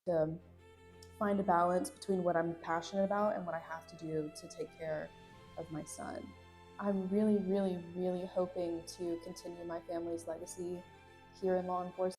to find a balance between what I'm passionate about and what I have to do to take care of my son. I'm really, really, really hoping to continue my family's legacy here in law enforcement.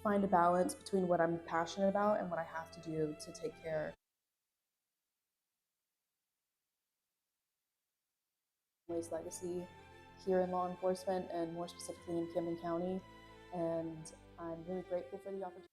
Find a balance between what I'm passionate about and what I have to do to take care of my family's legacy here in law enforcement and more specifically in Camden County. And I'm really grateful for the opportunity.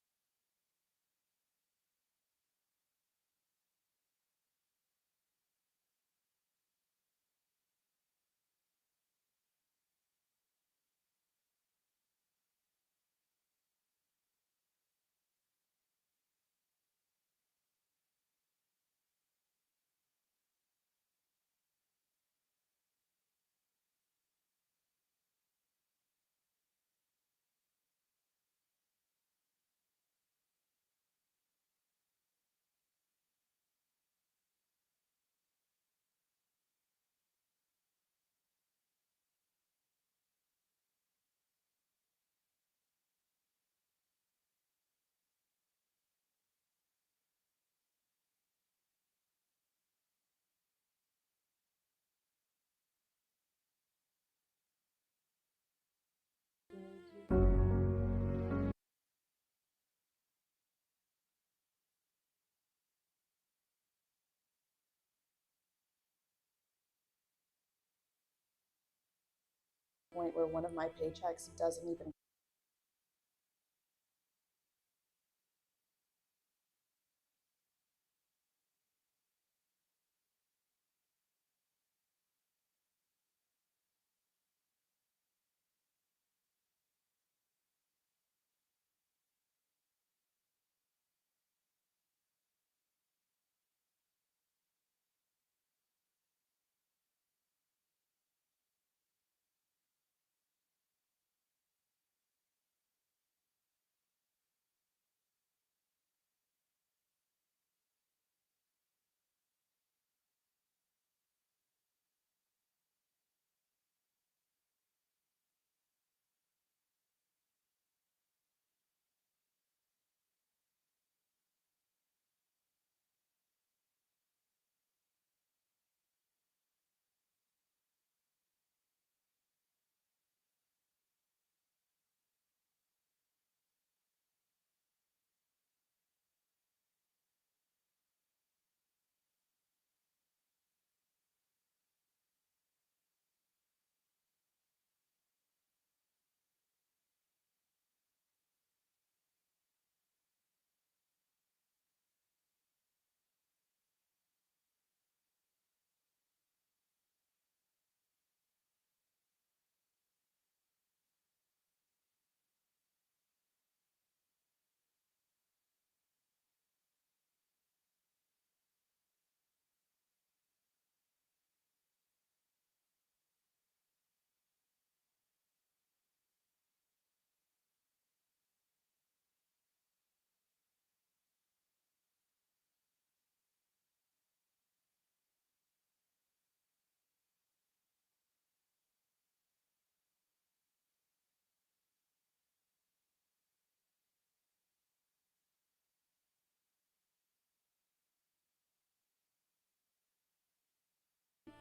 Point where one of my paychecks doesn't even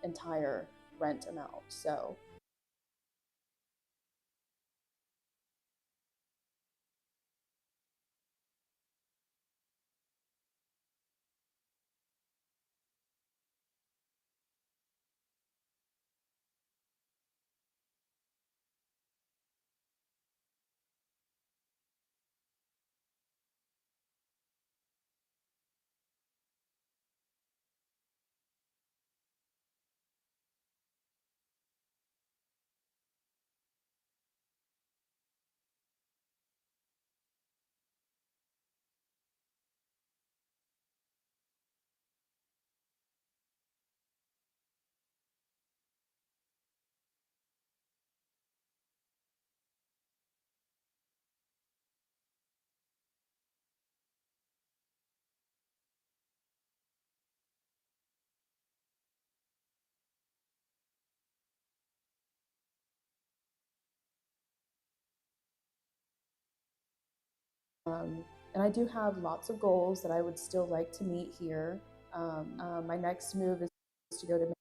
entire rent amount. So and I do have lots of goals that I would still like to meet here. My next move is to go to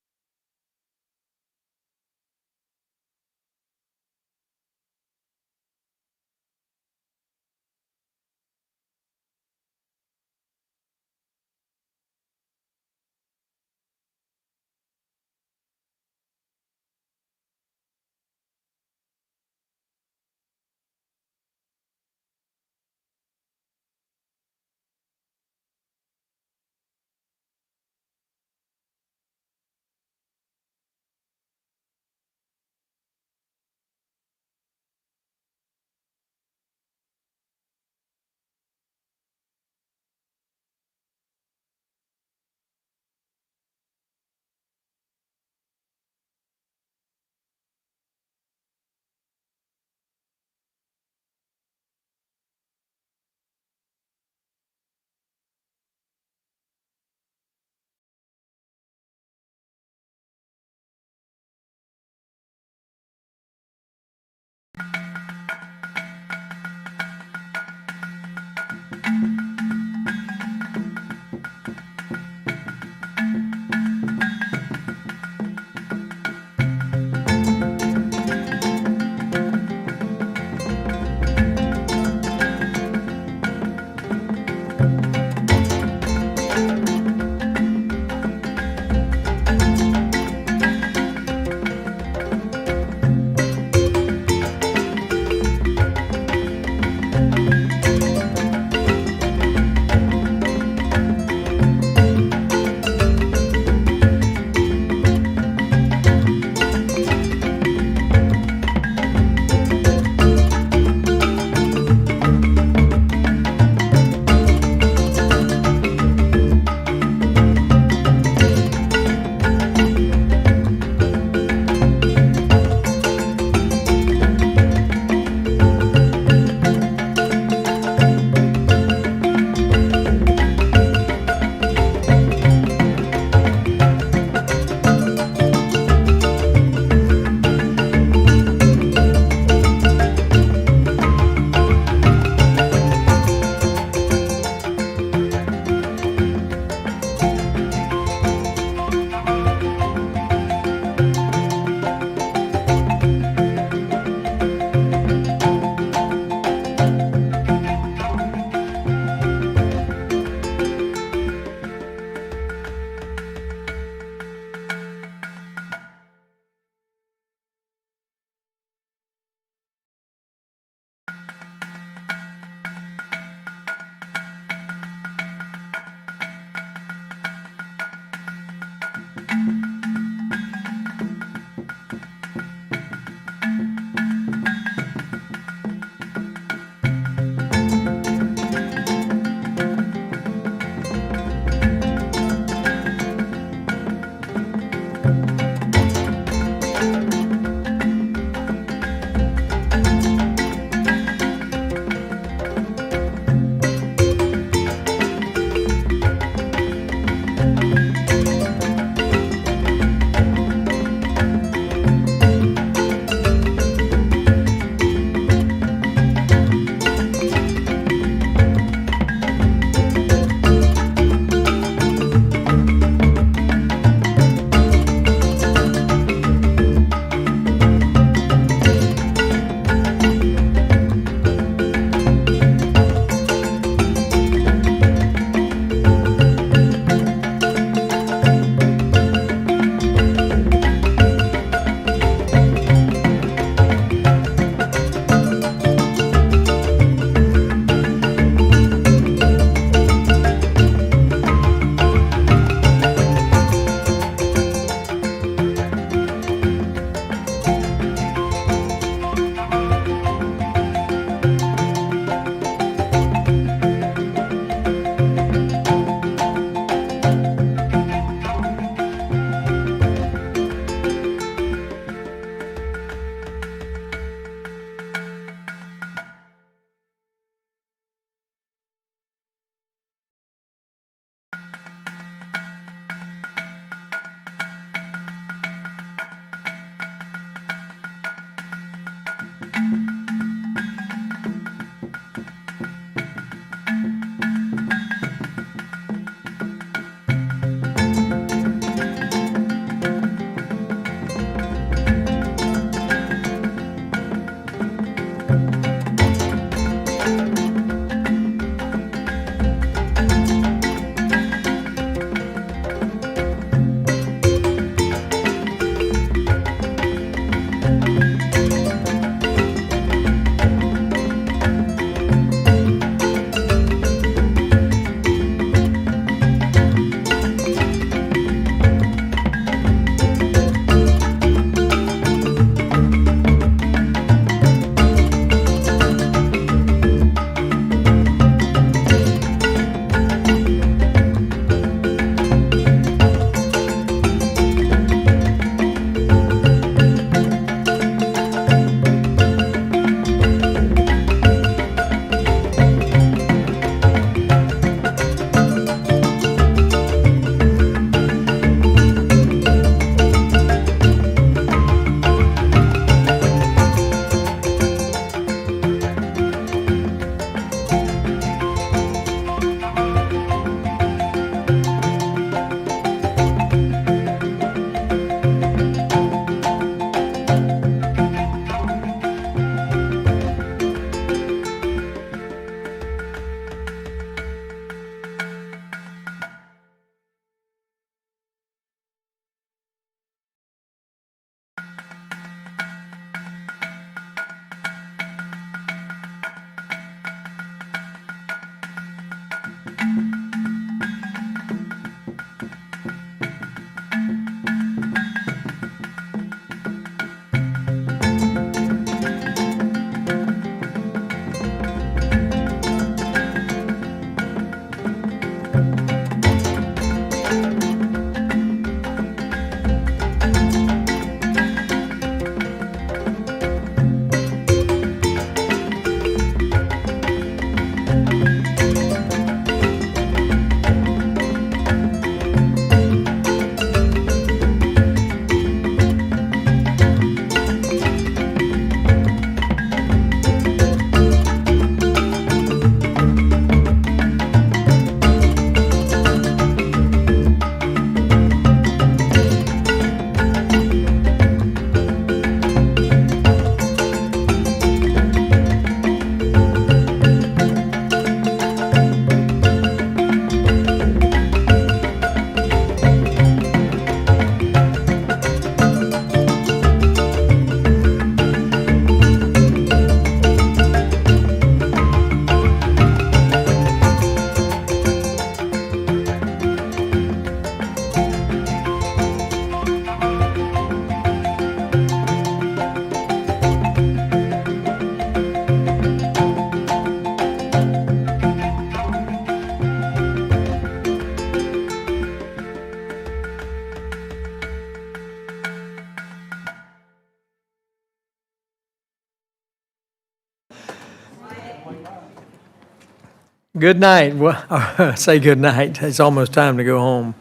Good night. Well, say good night. It's almost time to go home.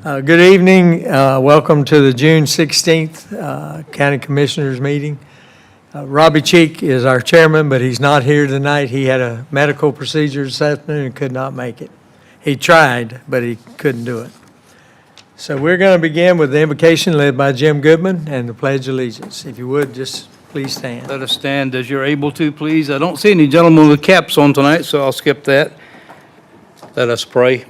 Good evening. Welcome to the June 16th County Commissioners meeting. Robbie Cheek is our chairman, but he's not here tonight. He had a medical procedure this afternoon and could not make it. He tried, but he couldn't do it. So we're going to begin with the invocation led by Jim Goodman and the Pledge of Allegiance. If you would, just please stand. Let us stand as you're able to, please. I don't see any gentlemen with caps on tonight, so I'll skip that. Let us pray.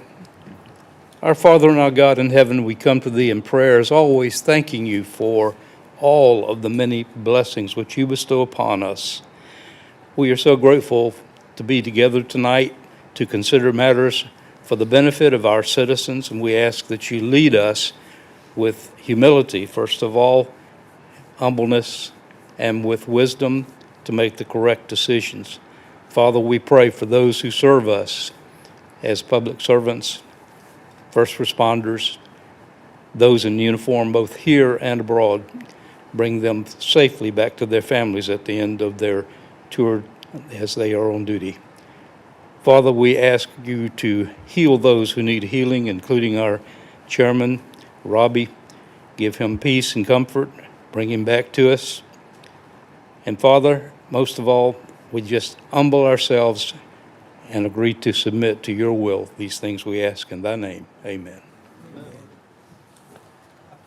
Our Father and our God in heaven, we come to Thee in prayer, as always, thanking You for all of the many blessings which You bestow upon us. We are so grateful to be together tonight to consider matters for the benefit of our citizens, and we ask that You lead us with humility, first of all, humbleness, and with wisdom to make the correct decisions. Father, we pray for those who serve us as public servants, first responders, those in uniform both here and abroad. Bring them safely back to their families at the end of their tour as they are on duty. Father, we ask You to heal those who need healing, including our chairman, Robbie. Give him peace and comfort. Bring him back to us. And Father, most of all, we just humble ourselves and agree to submit to Your will. These things we ask in Thy name. Amen.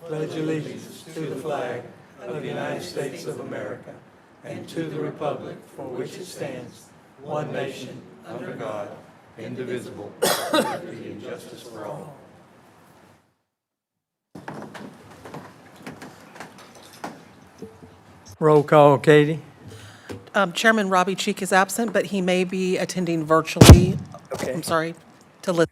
Pledge allegiance to the flag of the United States of America and to the republic for which it stands, one nation, under God, indivisible, with liberty and justice for all. Roll call, Katie. Chairman Robbie Cheek is absent, but he may be attending virtually. Okay. I'm sorry, to listen.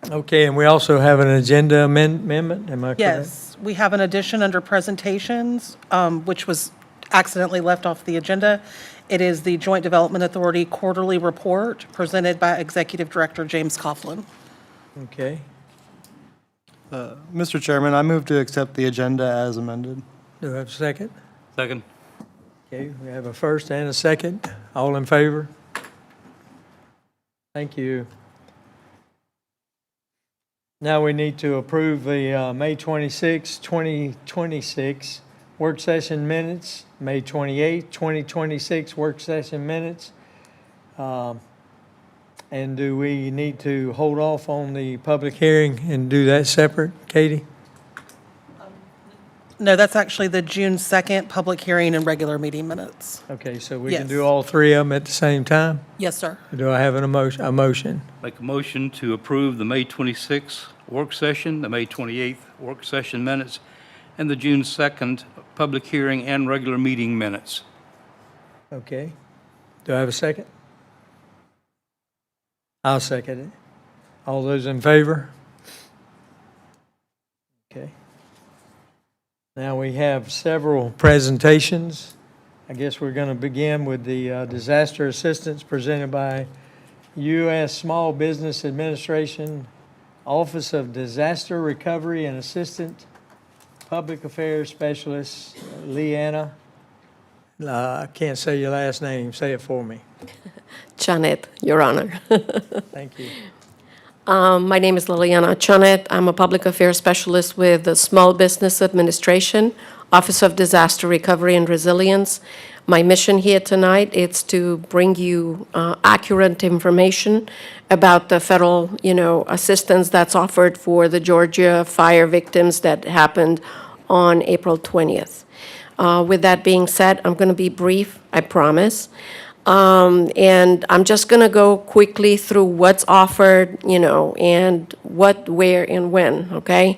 Okay, and we also have an agenda amendment, am I correct? Yes, we have an addition under presentations, which was accidentally left off the agenda. It is the Joint Development Authority Quarterly Report presented by Executive Director James Coughlin. Okay. Mr. Chairman, I move to accept the agenda as amended. Do I have a second? Second. Okay, we have a first and a second. All in favor? Thank you. Now we need to approve the May 26, 2026 work session minutes, May 28, 2026 work session minutes. And do we need to hold off on the public hearing and do that separate, Katie? No, that's actually the June 2nd public hearing and regular meeting minutes. Okay, so we can Yes. do all three of them at the same time? Yes, sir. Do I have a motion? Make a motion to approve the May 26th work session, the May 28th work session minutes, and the June 2nd public hearing and regular meeting minutes. Okay. Do I have a second? I'll second it. All those in favor? Okay. Now we have several presentations. I guess we're going to begin with the disaster assistance presented by U.S. Small Business Administration Office of Disaster Recovery and Assistant Public Affairs Specialist, Leanna. I can't say your last name. Say it for me. Janet, Your Honor. Thank you. My name is Liliana Janet. I'm a public affairs specialist with the Small Business Administration, Office of Disaster Recovery and Resilience. My mission here tonight is to bring you accurate information about the federal, assistance that's offered for the Georgia fire victims that happened on April 20th. With that being said, I'm going to be brief, I promise. And I'm just going to go quickly through what's offered, and what, where, and when, okay?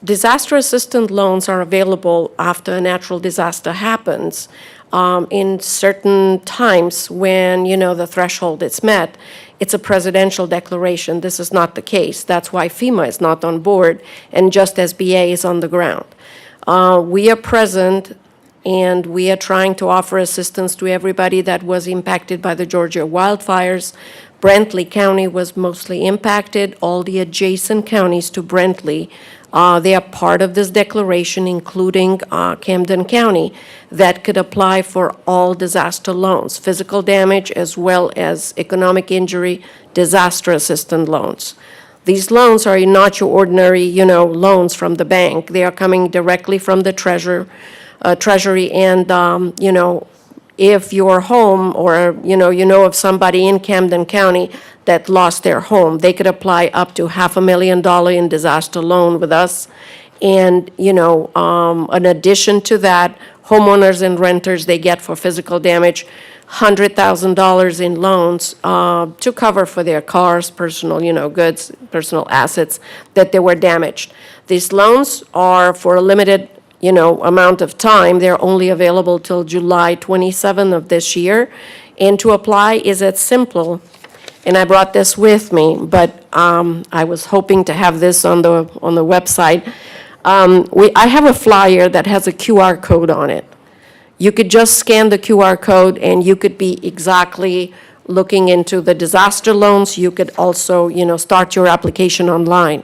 Disaster assistance loans are available after a natural disaster happens in certain times when, the threshold is met. It's a presidential declaration. This is not the case. That's why FEMA is not on board, and just SBA is on the ground. We are present, and we are trying to offer assistance to everybody that was impacted by the Georgia wildfires. Brantley County was mostly impacted. All the adjacent counties to Brantley, they are part of this declaration, including Camden County, that could apply for all disaster loans, physical damage as well as economic injury, disaster assistance loans. These loans are not your ordinary, loans from the bank. They are coming directly from the Treasury, and, if your home or, of somebody in Camden County that lost their home, they could apply up to $500,000 in disaster loan with us. And, in addition to that, homeowners and renters, they get for physical damage $100,000 in loans to cover for their cars, personal, goods, personal assets that they were damaged. These loans are for a limited amount of time. They're only available till July 27 of this year. And to apply is as simple, and I brought this with me, but I was hoping to have this on the website. I have a flyer that has a QR code on it. You could just scan the QR code, and you could be exactly looking into the disaster loans. You could also, start your application online.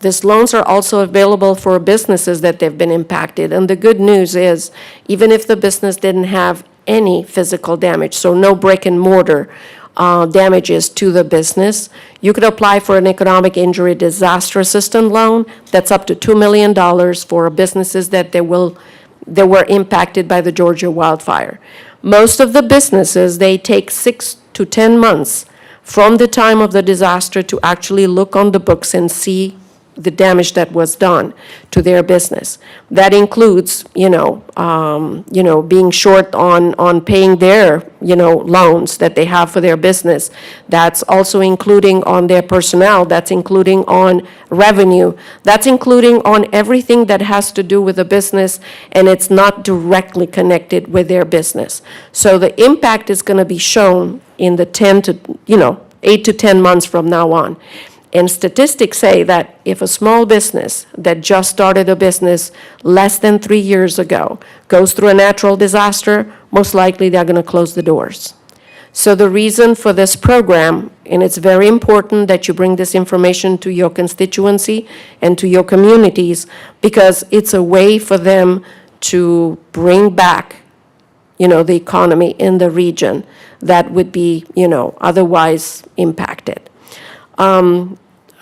These loans are also available for businesses that they've been impacted. And the good news is, even if the business didn't have any physical damage, so no brick and mortar damages to the business, you could apply for an economic injury disaster assistance loan that's up to $2 million for businesses that were impacted by the Georgia wildfire. Most of the businesses, they take 6 to 10 months from the time of the disaster to actually look on the books and see the damage that was done to their business. That includes, being short on paying their, loans that they have for their business. That's also including on their personnel. That's including on revenue. That's including on everything that has to do with the business, and it's not directly connected with their business. So the impact is going to be shown in the 8 to 10 months from now on. And statistics say that if a small business that just started a business less than 3 years ago goes through a natural disaster, most likely they're going to close the doors. So the reason for this program, and it's very important that you bring this information to your constituency and to your communities, because it's a way for them to bring back, the economy in the region that would be, otherwise impacted.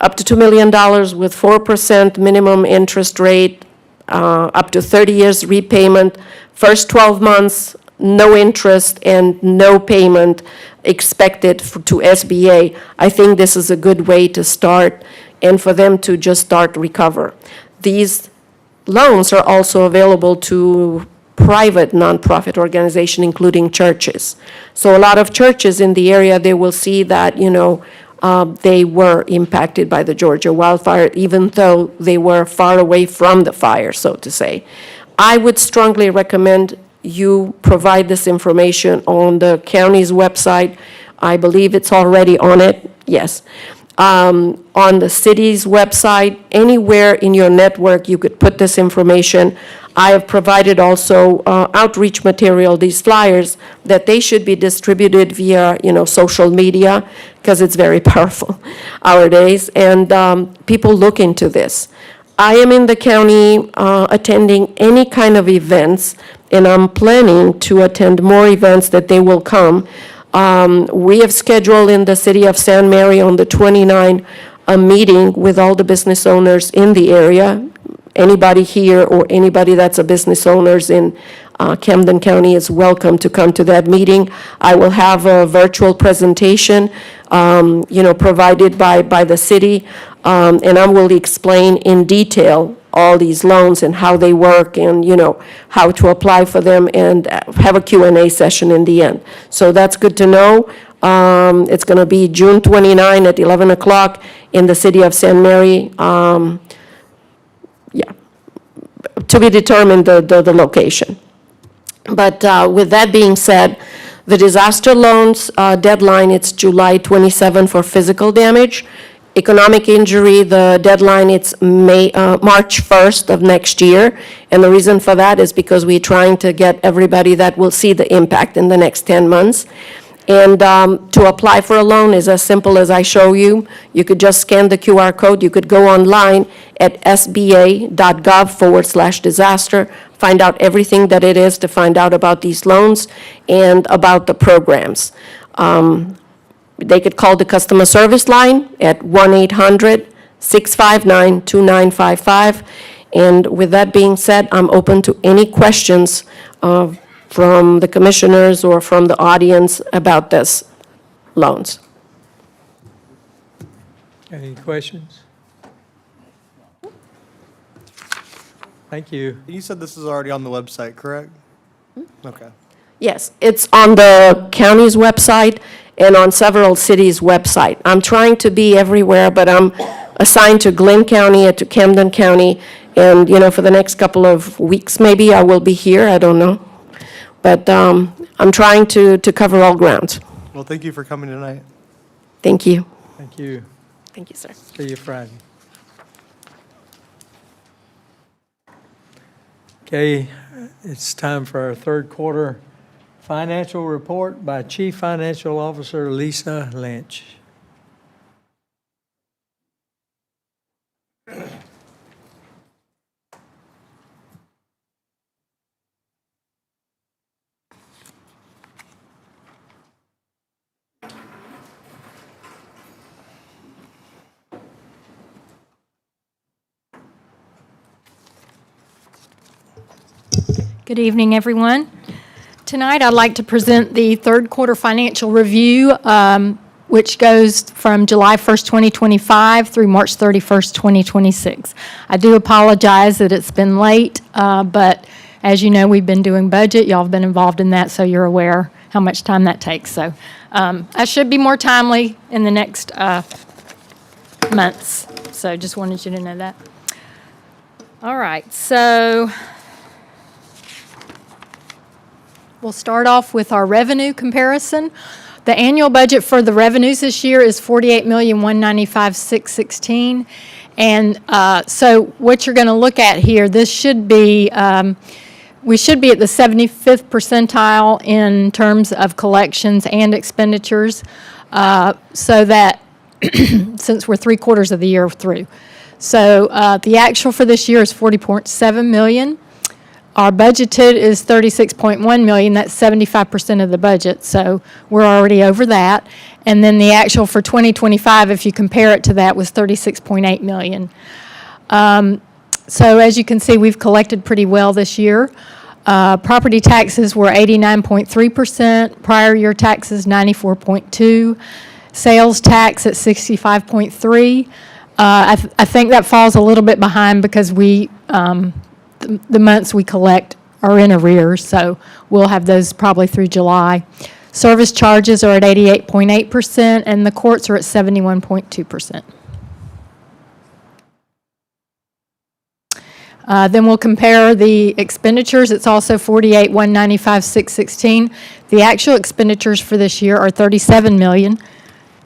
Up to $2 million with 4% minimum interest rate, up to 30 years repayment, first 12 months, no interest and no payment expected to SBA. I think this is a good way to start and for them to just start recover. These loans are also available to private nonprofit organizations, including churches. So a lot of churches in the area, they will see that, they were impacted by the Georgia wildfire, even though they were far away from the fire, so to say. I would strongly recommend you provide this information on the county's website. I believe it's already on it, yes. on the city's website, anywhere in your network, you could put this information. I have provided also outreach material, these flyers, that they should be distributed via, social media, because it's very powerful nowadays, and people look into this. I am in the county attending any kind of events, and I'm planning to attend more events that they will come. We have scheduled in the city of San Mary on the 29th a meeting with all the business owners in the area. Anybody here or anybody that's a business owners in Camden County is welcome to come to that meeting. I will have a virtual presentation, provided by the city, and I will explain in detail all these loans and how they work and, how to apply for them, and have a Q&A session in the end. So that's good to know. It's going to be June 29 at 11 o'clock in the city of San Mary. To be determined the location. But with that being said, the disaster loans deadline, it's July 27 for physical damage. Economic injury, the deadline, it's March 1st of next year. And the reason for that is because we're trying to get everybody that will see the impact in the next 10 months. And to apply for a loan is as simple as I show you. You could just scan the QR code. You could go online at sba.gov/disaster, find out everything that it is to find out about these loans and about the programs. They could call the customer service line at 1-800-659-2955. And with that being said, I'm open to any questions from the commissioners or from the audience about this loans. Any questions? Thank you. You said this is already on the website, correct? Okay. Yes, it's on the county's website and on several cities' website. I'm trying to be everywhere, but I'm assigned to Glenn County and to Camden County, and, for the next couple of weeks, maybe I will be here, I don't know. But I'm trying to cover all grounds. Well, thank you for coming tonight. Thank you. Thank you. Thank you, sir. See you Friday. Okay, it's time for our third quarter financial report by Chief Financial Officer Lisa Lynch. Good evening, everyone. Tonight, I'd like to present the third quarter financial review, which goes from July 1st, 2025 through March 31st, 2026. I do apologize that it's been late, but as you know, we've been doing budget. Y'all have been involved in that, so you're aware how much time that takes. So I should be more timely in the next months. So just wanted you to know that. All right, so we'll start off with our revenue comparison. The annual budget for the revenues this year is $48,195,616. And so what you're going to look at here, this should be, we should be at the 75th percentile in terms of collections and expenditures, so that since we're 3/4 of the year through. So the actual for this year is $40.7 million. Our budgeted is $36.1 million. That's 75% of the budget, so we're already over that. And then the actual for 2025, if you compare it to that, was $36.8 million. So as you can see, we've collected pretty well this year. Property taxes were 89.3%. Prior year taxes, 94.2%. Sales tax at 65.3%. I think that falls a little bit behind because we the months we collect are in arrears, so we'll have those probably through July. Service charges are at 88.8%, and the courts are at 71.2%. Then we'll compare the expenditures. It's also $48,195,616. The actual expenditures for this year are $37 million.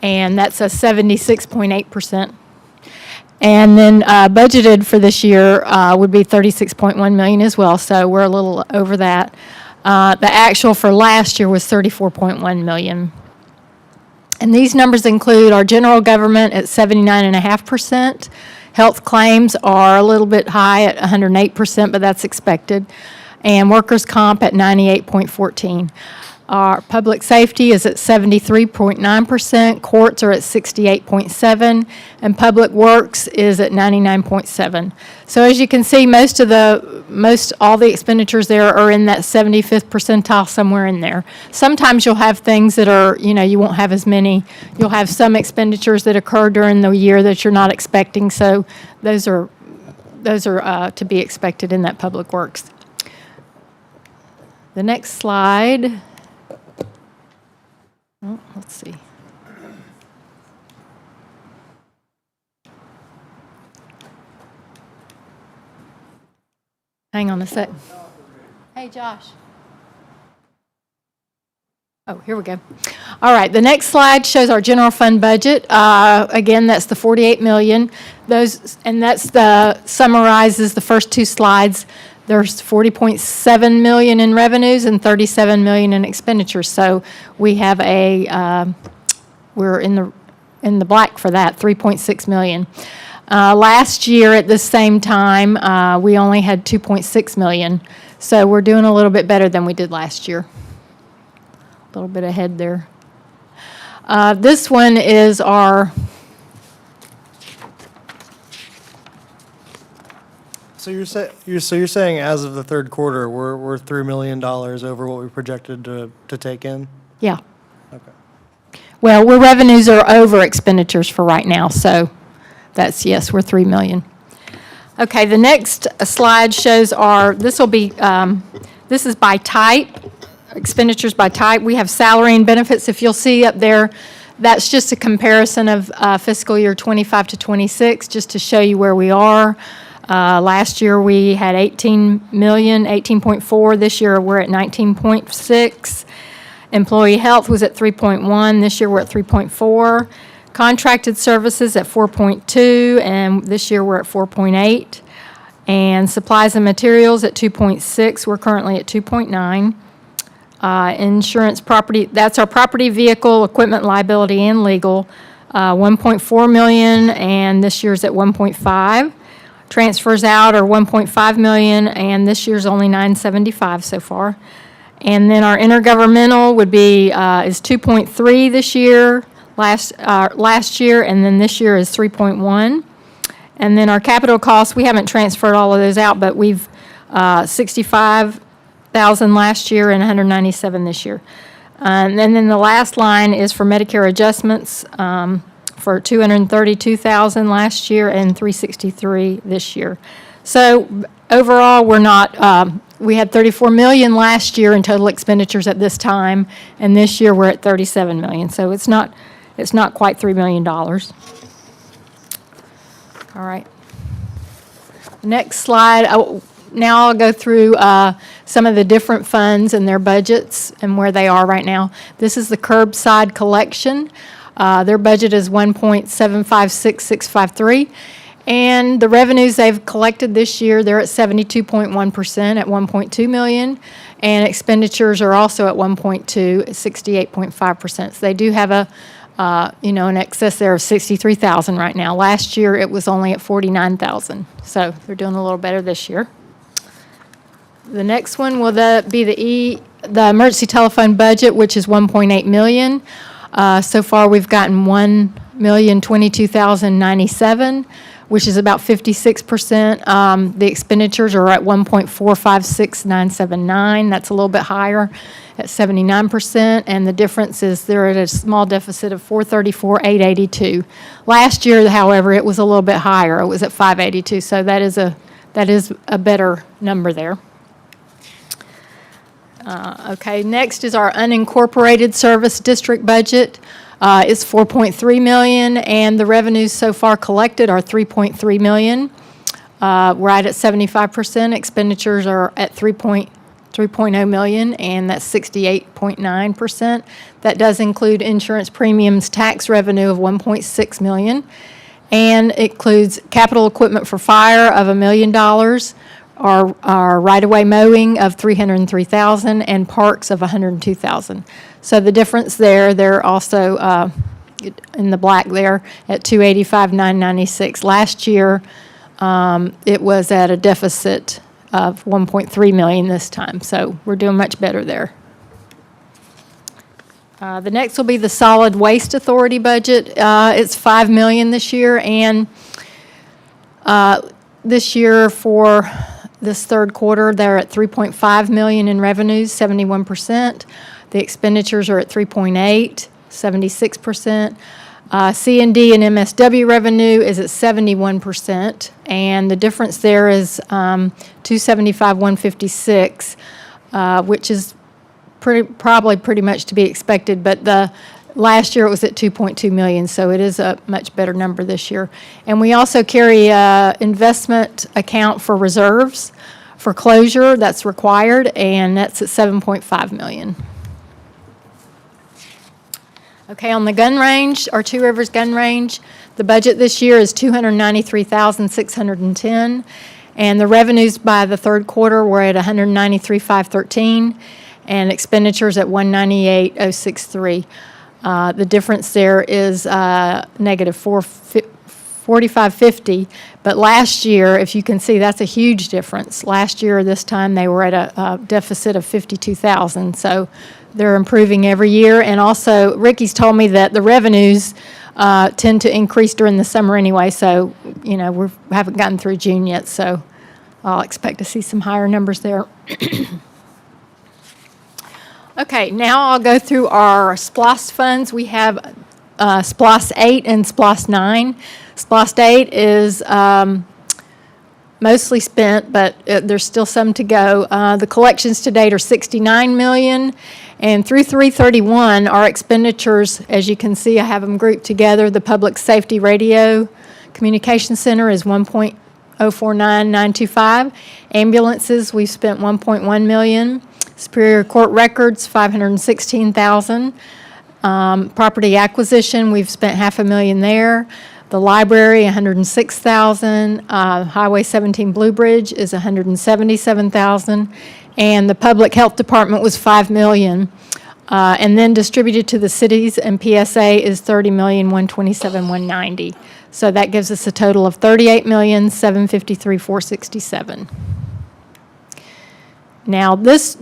and that's a 76.8%. And then budgeted for this year would be 36.1 million as well, so we're a little over that. The actual for last year was 34.1 million. And these numbers include our general government at 79.5%. Health claims are a little bit high at 108%, but that's expected. And workers' comp at 98.14%. Our public safety is at 73.9%, courts are at 68.7%, and public works is at 99.7%. So as you can see, all the expenditures there are in that 75th percentile, somewhere in there. Sometimes you'll have things that are, you won't have as many. You'll have some expenditures that occur during the year that you're not expecting, so those are to be expected in that public works. The next slide. Oh, let's see. Hang on a sec. Hey, Josh. Oh, here we go. All right, the next slide shows our general fund budget. Again, that's the 48 million. Summarizes the first two slides. There's 40.7 million in revenues and 37 million in expenditures. So we have we're in the black for that, 3.6 million. Last year at the same time, we only had 2.6 million. So we're doing a little bit better than we did last year. A little bit ahead there. This one is our... So you're saying as of the third quarter, we're $3 million over what we projected to take in? Yeah. Okay. Well, revenues are over expenditures for right now, so yes, we're 3 million. Okay, the next slide shows this is by type, expenditures by type. We have salary and benefits. If you'll see up there, that's just a comparison of fiscal year 25 to 26, just to show you where we are. Last year we had 18 million, 18.4. This year we're at 19.6. Employee health was at 3.1. This year we're at 3.4. Contracted services at 4.2, and this year we're at 4.8. And supplies and materials at 2.6. We're currently at 2.9. Insurance property, that's our property, vehicle, equipment, liability, and legal, 1.4 million, and this year's at 1.5. Transfers out are 1.5 million, and this year's only 975 so far. And then our intergovernmental would be is 2.3 this year, last year, and then this year is 3.1. And then our capital costs, we haven't transferred all of those out, but we've 65,000 last year and 197 this year. And then the last line is for Medicare adjustments. For 232,000 last year and 363 this year. So overall, we had 34 million last year in total expenditures at this time, and this year we're at 37 million. So it's not quite $3 million. All right. Next slide. Now I'll go through some of the different funds and their budgets and where they are right now. This is the curbside collection. Their budget is 1.756653, and the revenues they've collected this year, they're at 72.1% at 1.2 million, and expenditures are also at 1.2, 68.5%. So they do have an excess there of 63,000 right now. Last year it was only at 49,000, so they're doing a little better this year. The next one will be the emergency telephone budget, which is 1.8 million. So far, we've gotten 1,022,097, which is about 56%. The expenditures are at 1.456979. That's a little bit higher at 79%. And the difference is they're at a small deficit of 434,882. Last year, however, it was a little bit higher. It was at 582. So that is a better number there. Okay, next is our unincorporated service district budget. It's 4.3 million, and the revenues so far collected are 3.3 million. Right at 75%. Expenditures are at 3.3 3.0 million, and that's 68.9%. That does include insurance premiums tax revenue of 1.6 million, and it includes capital equipment for fire of $1 million, our right-of-way mowing of 303,000, and parks of 102,000. So the difference there, they're also in the black there at 285,996. Last year, it was at a deficit of 1.3 million this time, so we're doing much better there. The next will be the Solid Waste Authority budget. It's 5 million this year, and this year for this third quarter, they're at 3.5 million in revenues, 71%. The expenditures are at 3.8, 76%. C&D and MSW revenue is at 71%, and the difference there is 275,156, which is probably pretty much to be expected, but the last year it was at 2.2 million, so it is a much better number this year. And we also carry a investment account for reserves for closure that's required, and that's at 7.5 million. Okay, on the gun range, our Two Rivers gun range, the budget this year is 293,610, and the revenues by the third quarter were at 193,513, and expenditures at 198,063. The difference there is negative 4,550, but last year, if you can see, that's a huge difference. Last year, this time, they were at a deficit of 52,000, so they're improving every year. And also, Ricky's told me that the revenues tend to increase during the summer anyway, so, you know, we haven't gotten through June yet, so I'll expect to see some higher numbers there. Okay, now I'll go through our SPLOST funds. We have SPLOST 8 and SPLOST 9. SPLOST 8 is mostly spent, but there's still some to go. The collections to date are 69 million, and through 3/31, our expenditures, as you can see, I have them grouped together. The Public Safety Radio Communication Center is 1.049925. Ambulances, we've spent 1.1 million. Superior Court Records, 516,000. Property acquisition, we've spent $500,000 there. The library, 106,000. Highway 17 Blue Bridge is 177,000. And the Public Health Department was 5 million. And then distributed to the cities and PSA is 30,127,190. So that gives us a total of 38,753,467. Now, this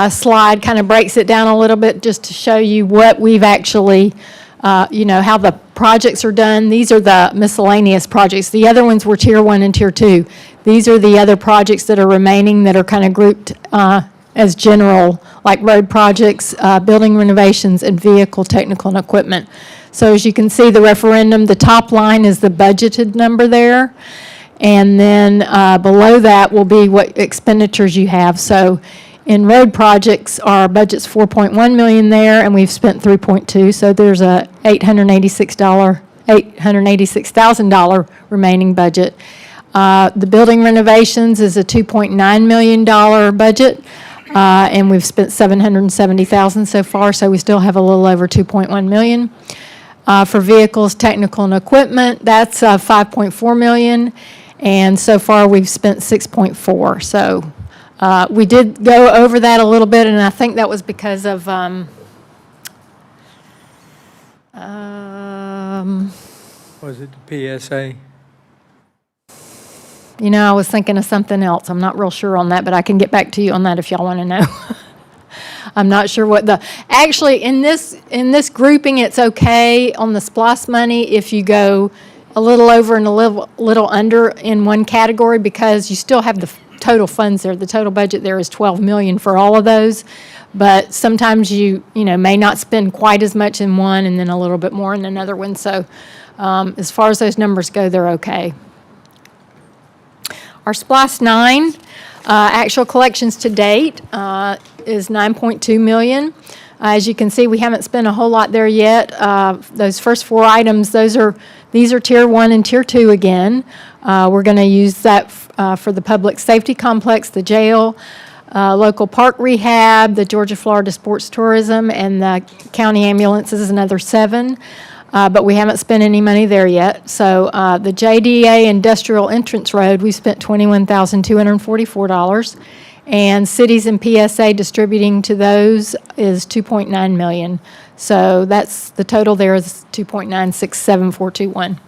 slide kind of breaks it down a little bit just to show you what we've actually, how the projects are done. These are the miscellaneous projects. The other ones were Tier 1 and Tier 2. These are the other projects that are remaining that are kind of grouped as general, like road projects, building renovations, and vehicle, technical, and equipment. So as you can see, the referendum, the top line is the budgeted number there. And then below that will be what expenditures you have. So in road projects, our budget's 4.1 million there, and we've spent 3.2. So there's a $886,000 remaining budget. The building renovations is a $2.9 million budget, and we've spent 770,000 so far. So we still have a little over 2.1 million. For vehicles, technical, and equipment, that's 5.4 million. And so far, we've spent 6.4. So we did go over that a little bit, and I think that was because of Was it the PSA? I was thinking of something else. I'm not real sure on that, but I can get back to you on that if y'all want to know. I'm not sure what actually, in this grouping, it's okay on the SPLOST money if you go a little over and a little under in one category, because you still have the total funds there. The total budget there is 12 million for all of those, but sometimes you may not spend quite as much in one and then a little bit more in another one. So as far as those numbers go, they're okay. Our SPLOST 9 actual collections to date is 9.2 million. As you can see, we haven't spent a whole lot there yet. Those first four items, these are Tier 1 and Tier 2 again. We're going to use that for the public safety complex, the jail, local park rehab, the Georgia-Florida Sports Tourism, and the county ambulances is another 7. But we haven't spent any money there yet. So the JDA Industrial Entrance Road, we spent $21,244. And cities and PSA distributing to those is $2.9 million. So that's, the total there is $2.967421.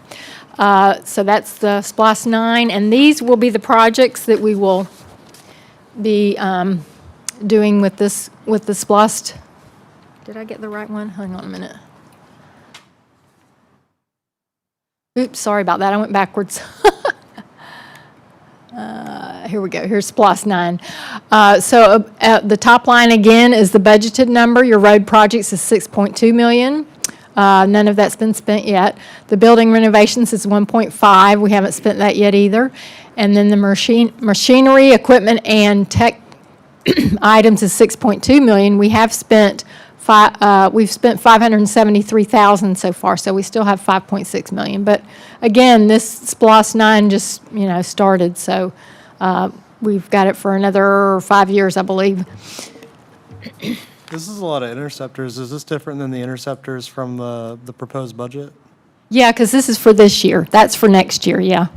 So that's the SPLOST 9, and these will be the projects that we will be doing with this, with the SPLOST. Did I get the right one? Hang on a minute. Oops, sorry about that, I went backwards. Here we go, here's SPLOST 9. So the top line again is the budgeted number. Your road projects is $6.2 million. None of that's been spent yet. The building renovations is 1.5. We haven't spent that yet either. And then the machinery, equipment, and tech items is 6.2 million. We have spent we've spent 573,000 so far, so we still have 5.6 million. But again, this SPLOST 9 just started, so we've got it for another 5 years, I believe. This is a lot of interceptors. Is this different than the interceptors from the proposed budget? Yeah, because this is for this year. That's for next year, yeah.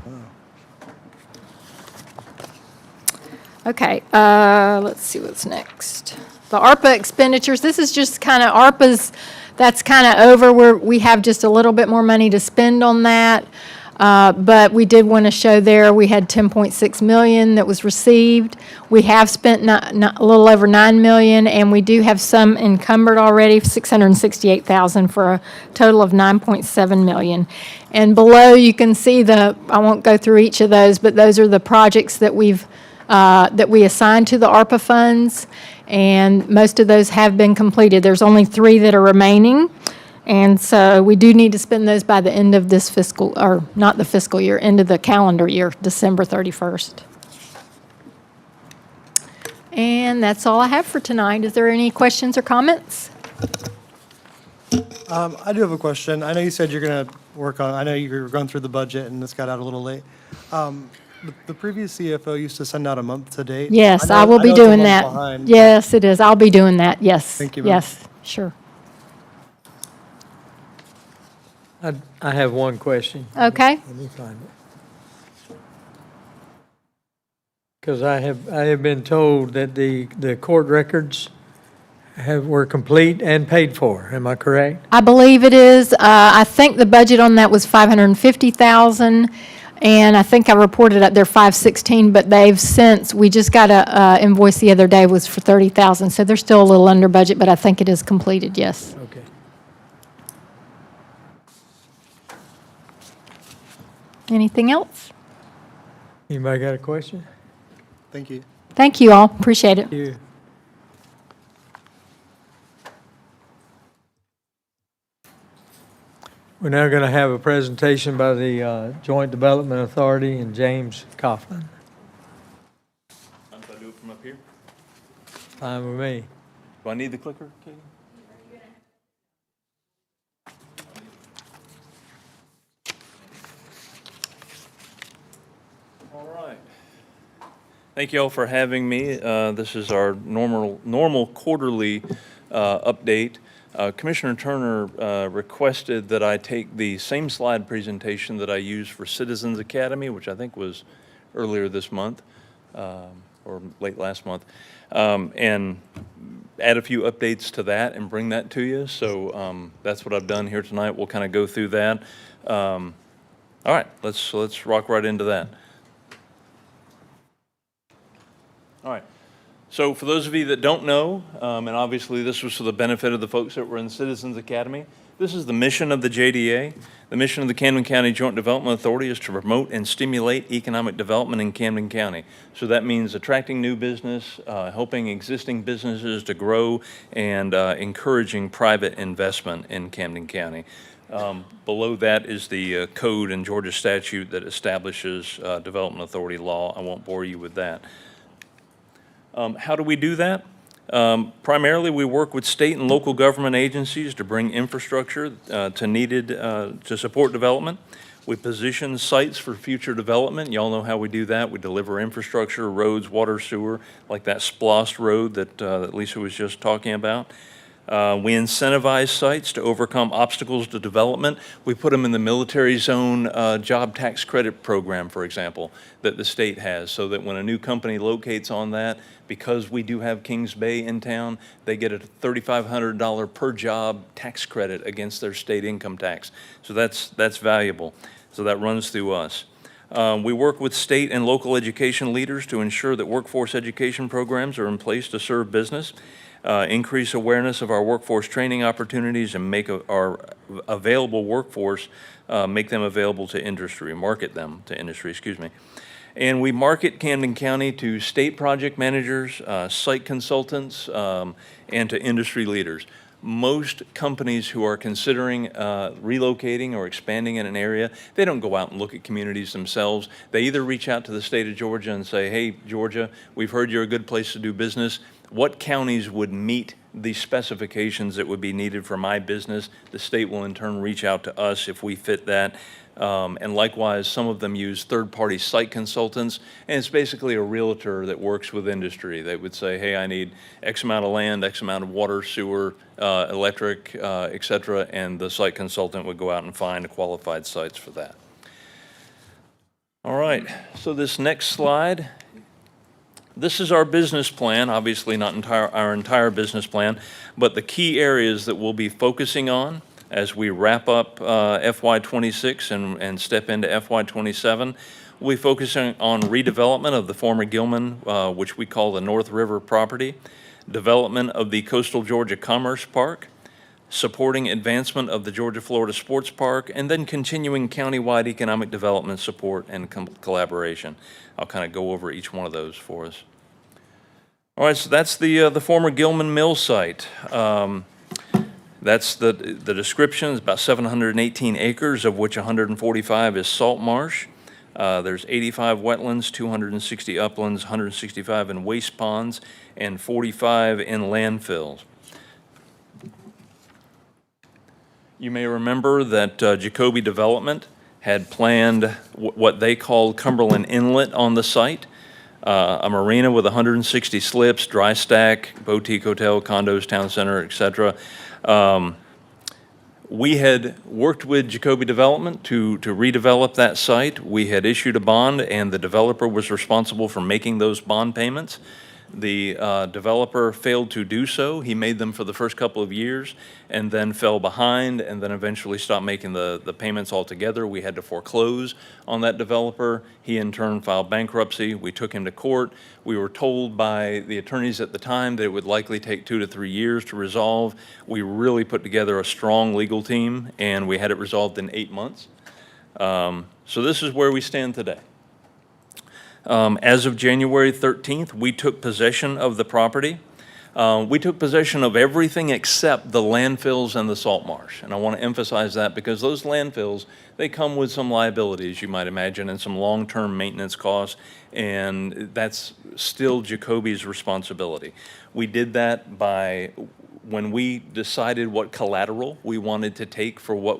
Okay, let's see what's next. The ARPA expenditures, this is just kind of ARPA's, that's kind of over. We have just a little bit more money to spend on that. But we did want to show there, we had 10.6 million that was received. We have spent a little over 9 million, and we do have some encumbered already, 668,000 for a total of 9.7 million. And below you can see I won't go through each of those, but those are the projects that we assigned to the ARPA funds, and most of those have been completed. There's only 3 that are remaining. And so we do need to spend those by the end of this fiscal, or not the fiscal year, end of the calendar year, December 31st. And that's all I have for tonight. Is there any questions or comments? I do have a question. I know you said you're going to work on, I know you were going through the budget and this got out a little late. The previous CFO used to send out a month to date. Yes, know- I will know be it's a doing month that. behind, but- Yes, it is. I'll be doing that, yes. Thank you, ma'am. Yes, sure. I have one question. Okay. Let me find it. Because I have been told that the court records were complete and paid for. Am I correct? I believe it is. I think the budget on that was 550,000, and I think I reported up there 516, but they've since, we just got a invoice the other day, was for 30,000, so they're still a little under budget, but I think it is completed, yes. Okay. Anything else? Anybody got a question? Thank you. Thank you all, appreciate it. Thank you. We're now going to have a presentation by the Joint Development Authority and James Coughlin. If I do it from up here? Fine with me. Do I need the clicker, Katie? All right. Thank you all for having me. This is our normal quarterly update. Commissioner Turner requested that I take the same slide presentation that I used for Citizens Academy, which I think was earlier this month, or late last month, and add a few updates to that and bring that to you. So that's what I've done here tonight. We'll kind of go through that. All right, let's rock right into that. All right. So for those of you that don't know, and obviously this was for the benefit of the folks that were in Citizens Academy, this is the mission of the JDA. The mission of the Camden County Joint Development Authority is to promote and stimulate economic development in Camden County. So that means attracting new business, helping existing businesses to grow, and encouraging private investment in Camden County. Below that is the code and Georgia statute that establishes Development Authority law. I won't bore you with that. How do we do that? Primarily, we work with state and local government agencies to bring infrastructure to support development. We position sites for future development. Y'all know how we do that. We deliver infrastructure, roads, water, sewer, like that splost road that Lisa was just talking about. We incentivize sites to overcome obstacles to development. We put them in the military zone job tax credit program, for example, that the state has, so that when a new company locates on that, because we do have Kings Bay in town, they get a $3,500 per job tax credit against their state income tax. So that's valuable. So that runs through us. We work with state and local education leaders to ensure that workforce education programs are in place to serve business, increase awareness of our workforce training opportunities, and make our available workforce, make them available to industry, market them to industry, excuse me. And we market Camden County to state project managers, site consultants, and to industry leaders. Most companies who are considering relocating or expanding in an area, they don't go out and look at communities themselves. They either reach out to the state of Georgia and say, hey, Georgia, we've heard you're a good place to do business. What counties would meet the specifications that would be needed for my business? The state will in turn reach out to us if we fit that. And likewise, some of them use third-party site consultants, and it's basically a realtor that works with industry. They would say, hey, I need X amount of land, X amount of water, sewer, electric, et cetera, and the site consultant would go out and find qualified sites for that. All right, so this next slide, this is our business plan, obviously not our entire business plan, but the key areas that we'll be focusing on as we wrap up FY26 and step into FY27. We'll be focusing on redevelopment of the former Gilman, which we call the North River property, development of the Coastal Georgia Commerce Park, supporting advancement of the Georgia-Florida Sports Park, and then continuing countywide economic development support and collaboration. I'll kind of go over each one of those for us. All right, so that's the former Gilman Mill site. That's the description. It's about 718 acres, of which 145 is salt marsh. There's 85 wetlands, 260 uplands, 165 in waste ponds, and 45 in landfills. You may remember that Jacoby Development had planned what they called Cumberland Inlet on the site, a marina with 160 slips, dry stack, boutique hotel, condos, town center, et cetera. We had worked with Jacoby Development to redevelop that site. We had issued a bond, and the developer was responsible for making those bond payments. The developer failed to do so. He made them for the first couple of years and then fell behind and then eventually stopped making the payments altogether. We had to foreclose on that developer. He in turn filed bankruptcy. We took him to court. We were told by the attorneys at the time that it would likely take 2 to 3 years to resolve. We really put together a strong legal team, and we had it resolved in 8 months. So this is where we stand today. As of January 13th, we took possession of the property. We took possession of everything except the landfills and the salt marsh. And I want to emphasize that because those landfills, they come with some liabilities, you might imagine, and some long-term maintenance costs, and that's still Jacoby's responsibility. We did that by when we decided what collateral we wanted to take for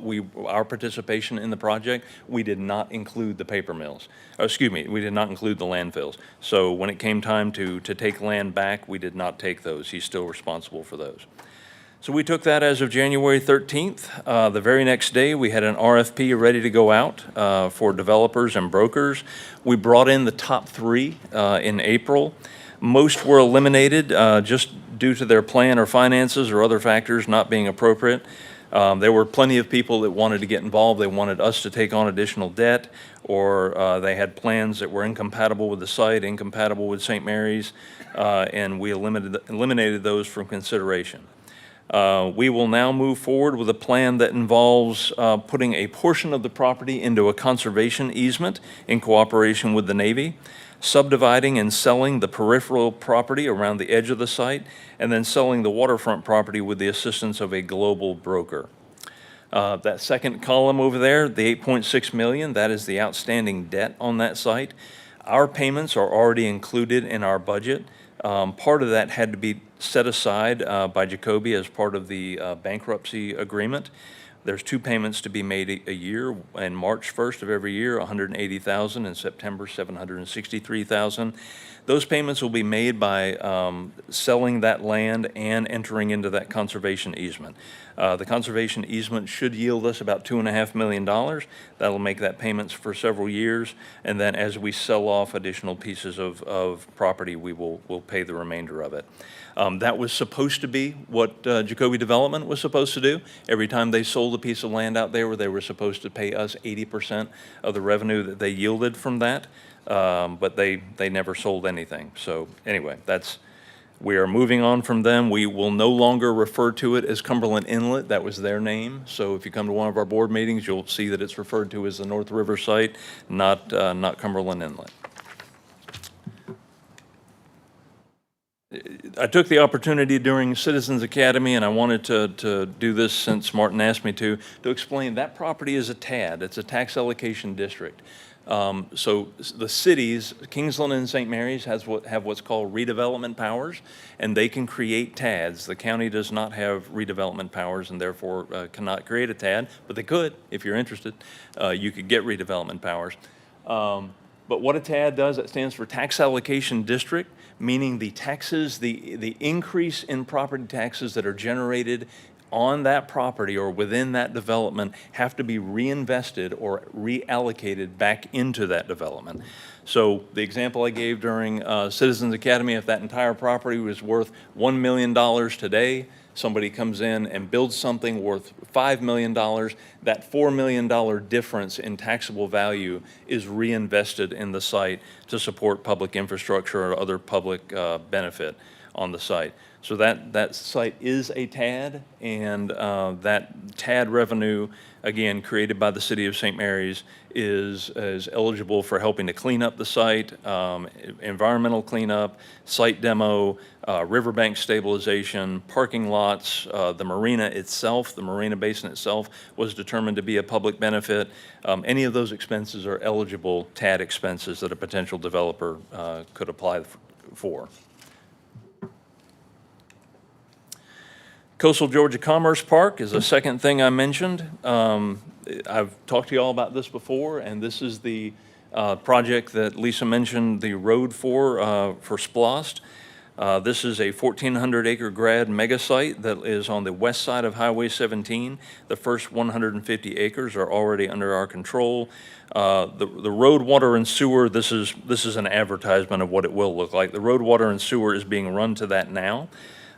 our participation in the project, we did not include the paper mills. We did not include the landfills. So when it came time to take land back, we did not take those. He's still responsible for those. So we took that as of January 13th. The very next day, we had an RFP ready to go out for developers and brokers. We brought in the top 3 in April. Most were eliminated just due to their plan or finances or other factors not being appropriate. There were plenty of people that wanted to get involved. They wanted us to take on additional debt, or they had plans that were incompatible with the site, incompatible with St. Mary's, and we eliminated those from consideration. We will now move forward with a plan that involves putting a portion of the property into a conservation easement in cooperation with the Navy, subdividing and selling the peripheral property around the edge of the site, and then selling the waterfront property with the assistance of a global broker. That second column over there, the $8.6 million, that is the outstanding debt on that site. Our payments are already included in our budget. Part of that had to be set aside by Jacoby as part of the bankruptcy agreement. There's two payments to be made a year, in March 1st of every year, $180,000, and September, $763,000. Those payments will be made by selling that land and entering into that conservation easement. The conservation easement should yield us about $2.5 million. That'll make that payments for several years, and then as we sell off additional pieces of property, we'll pay the remainder of it. That was supposed to be what Jacoby Development was supposed to do. Every time they sold a piece of land out there, where they were supposed to pay us 80% of the revenue that they yielded from that, but they never sold anything. So anyway, we are moving on from them. We will no longer refer to it as Cumberland Inlet. That was their name. So if you come to one of our board meetings, you'll see that it's referred to as the North River site, not Cumberland Inlet. I took the opportunity during Citizens Academy, and I wanted to do this since Martin asked me to explain that property is a TAD. It's a tax allocation district. So the cities, Kingsland and St. Mary's, have what's called redevelopment powers, and they can create TADs. The county does not have redevelopment powers and therefore cannot create a TAD, but they could if you're interested. You could get redevelopment powers. But what a TAD does, it stands for Tax Allocation District, meaning the taxes, the increase in property taxes that are generated on that property or within that development have to be reinvested or reallocated back into that development. So the example I gave during Citizens Academy, if that entire property was worth $1 million today, somebody comes in and builds something worth $5 million, that $4 million difference in taxable value is reinvested in the site to support public infrastructure or other public benefit on the site. So that site is a TAD, and that TAD revenue, again, created by the City of St. Mary's, is eligible for helping to clean up the site, environmental cleanup, site demo, riverbank stabilization, parking lots, the marina itself, the marina basin itself was determined to be a public benefit. Any of those expenses are eligible TAD expenses that a potential developer could apply for. Coastal Georgia Commerce Park is the second thing I mentioned. I've talked to you all about this before, and this is the project that Lisa mentioned the road for Splost. This is a 1,400-acre grad mega site that is on the west side of Highway 17. The first 150 acres are already under our control. The road, water, and sewer, this is an advertisement of what it will look like. The road, water, and sewer is being run to that now.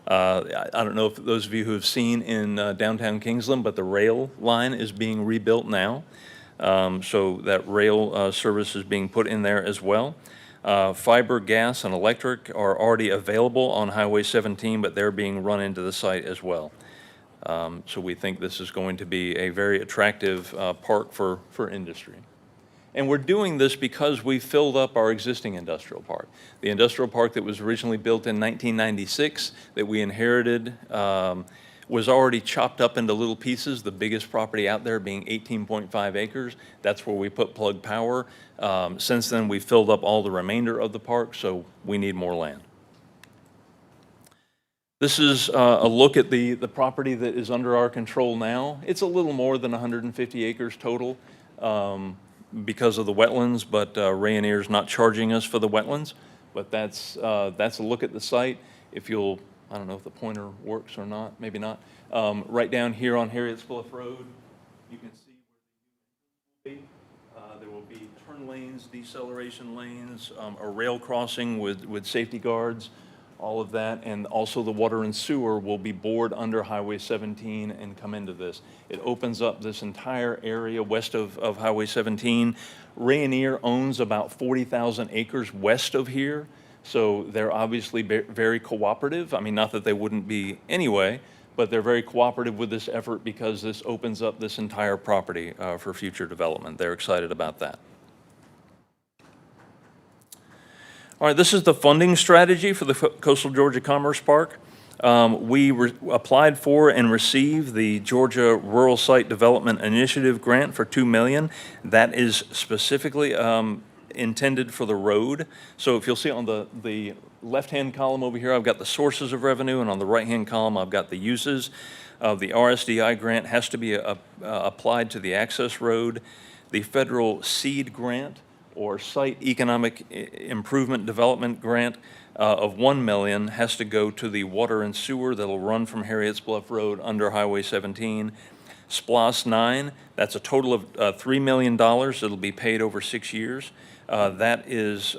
I don't know if those of you who have seen in downtown Kingsland, but the rail line is being rebuilt now. So that rail service is being put in there as well. Fiber, gas, and electric are already available on Highway 17, but they're being run into the site as well. So we think this is going to be a very attractive park for industry. And we're doing this because we filled up our existing industrial park. The industrial park that was originally built in 1996 that we inherited was already chopped up into little pieces, the biggest property out there being 18.5 acres. That's where we put Plug Power. Since then, we filled up all the remainder of the park, so we need more land. This is a look at the property that is under our control now. It's a little more than 150 acres total. Because of the wetlands, but Rayonier's not charging us for the wetlands. But that's a look at the site. If you'll, I don't know if the pointer works or not, maybe not. Right down here on Harrietsbluff Road, you can see where there will be turn lanes, deceleration lanes, a rail crossing with safety guards, all of that, and also the water and sewer will be bored under Highway 17 and come into this. It opens up this entire area west of Highway 17. Rayonier owns about 40,000 acres west of here, so they're obviously very cooperative. I mean, not that they wouldn't be anyway, but they're very cooperative with this effort because this opens up this entire property for future development. They're excited about that. All right, this is the funding strategy for the Coastal Georgia Commerce Park. We applied for and received the Georgia Rural Site Development Initiative grant for $2 million. That is specifically intended for the road. So if you'll see on the left-hand column over here, I've got the sources of revenue, and on the right-hand column, I've got the uses. The RSDI grant has to be applied to the access road. The federal seed grant or site economic improvement development grant of $1 million has to go to the water and sewer that'll run from Harriet's Bluff Road under Highway 17. SPLOST 9, that's a total of $3 million. It'll be paid over 6 years. That is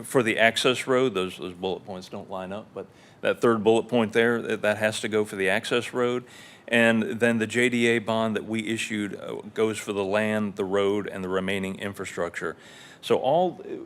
for the access road. Those bullet points don't line up, but that third bullet point there, that has to go for the access road. And then the JDA bond that we issued goes for the land, the road, and the remaining infrastructure. So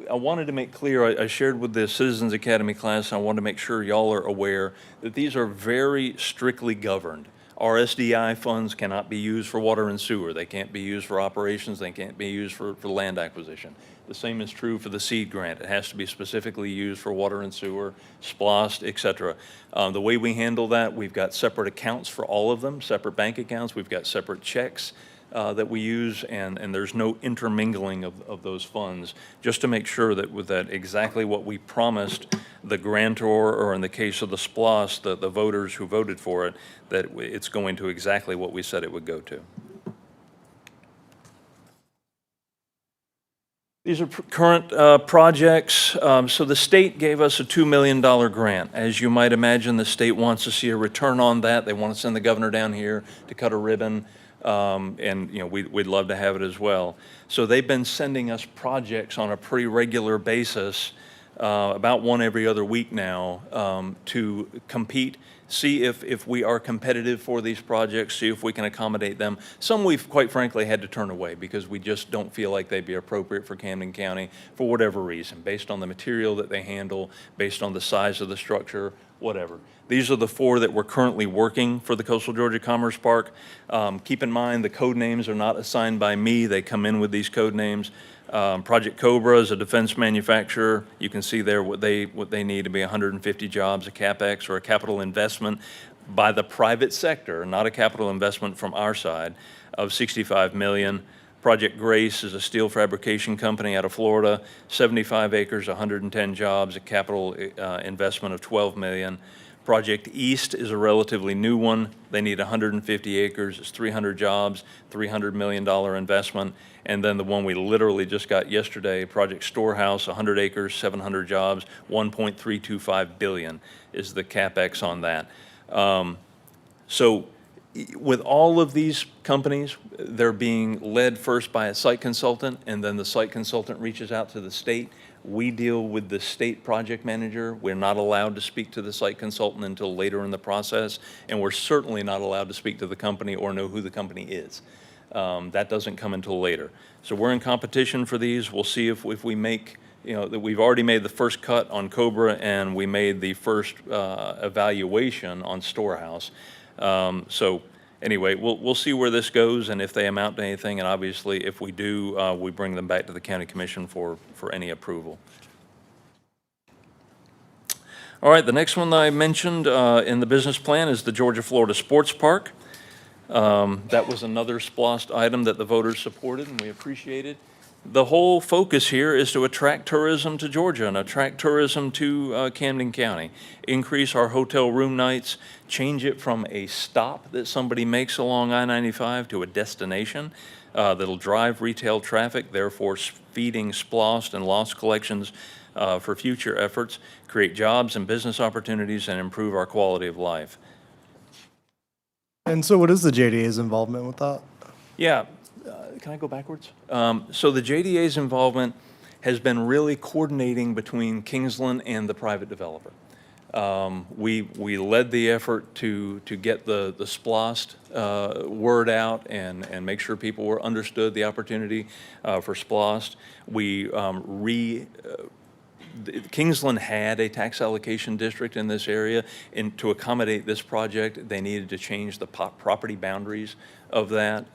I wanted to make clear, I shared with the Citizens Academy class, and I wanted to make sure y'all are aware that these are very strictly governed. RSDI funds cannot be used for water and sewer. They can't be used for operations. They can't be used for land acquisition. The same is true for the seed grant. It has to be specifically used for water and sewer, SPLOST, et cetera. The way we handle that, we've got separate accounts for all of them, separate bank accounts. We've got separate checks that we use, and there's no intermingling of those funds, just to make sure that with that exactly what we promised the grantor, or in the case of the SPLOST, the voters who voted for it, that it's going to exactly what we said it would go to. These are current projects. So the state gave us a $2 million grant. As you might imagine, the state wants to see a return on that. They want to send the governor down here to cut a ribbon, and we'd love to have it as well. So they've been sending us projects on a pretty regular basis, about one every other week now, to compete, see if we are competitive for these projects, see if we can accommodate them. Some we've quite frankly had to turn away because we just don't feel like they'd be appropriate for Camden County for whatever reason, based on the material that they handle, based on the size of the structure, whatever. These are the 4 that we're currently working for the Coastal Georgia Commerce Park. Keep in mind the code names are not assigned by me. They come in with these code names. Project Cobra is a defense manufacturer. You can see there what they need to be 150 jobs, a CapEx or a capital investment by the private sector, not a capital investment from our side, of $65 million. Project Grace is a steel fabrication company out of Florida, 75 acres, 110 jobs, a capital investment of $12 million. Project East is a relatively new one. They need 150 acres, it's 300 jobs, $300 million investment. And then the one we literally just got yesterday, Project Storehouse, 100 acres, 700 jobs, 1.325 billion is the CapEx on that. So with all of these companies, they're being led first by a site consultant, and then the site consultant reaches out to the state. We deal with the state project manager. We're not allowed to speak to the site consultant until later in the process, and we're certainly not allowed to speak to the company or know who the company is. That doesn't come until later. So we're in competition for these. We'll see if we make, that we've already made the first cut on Cobra, and we made the first evaluation on Storehouse. So anyway, we'll see where this goes and if they amount to anything, and obviously if we do, we bring them back to the county commission for any approval. All right, the next one that I mentioned in the business plan is the Georgia-Florida Sports Park. That was another SPLOST item that the voters supported, and we appreciated. The whole focus here is to attract tourism to Georgia and attract tourism to Camden County, increase our hotel room nights, change it from a stop that somebody makes along I-95 to a destination that'll drive retail traffic, therefore feeding SPLOST and loss collections for future efforts, create jobs and business opportunities, and improve our quality of life. And so what is the JDA's involvement with that? Yeah. Can I go backwards? So the JDA's involvement has been really coordinating between Kingsland and the private developer. We led the effort to get the SPLOST word out and make sure people understood the opportunity for SPLOST. Kingsland had a tax allocation district in this area, and to accommodate this project, they needed to change the property boundaries of that,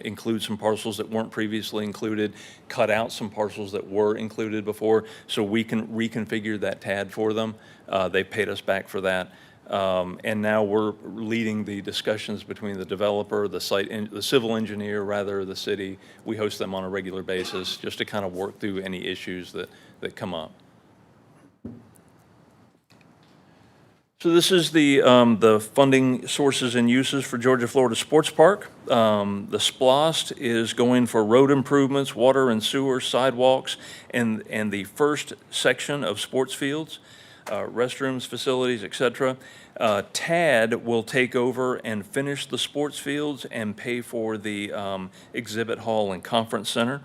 include some parcels that weren't previously included, cut out some parcels that were included before, so we can reconfigure that TAD for them. They paid us back for that. And now we're leading the discussions between the developer, the the civil engineer, rather, the city. We host them on a regular basis just to kind of work through any issues that come up. So this is the funding sources and uses for Georgia Florida Sports Park. The SPLOST is going for road improvements, water and sewer, sidewalks, and the first section of sports fields, restrooms, facilities, et cetera. TAD will take over and finish the sports fields and pay for the exhibit hall and conference center.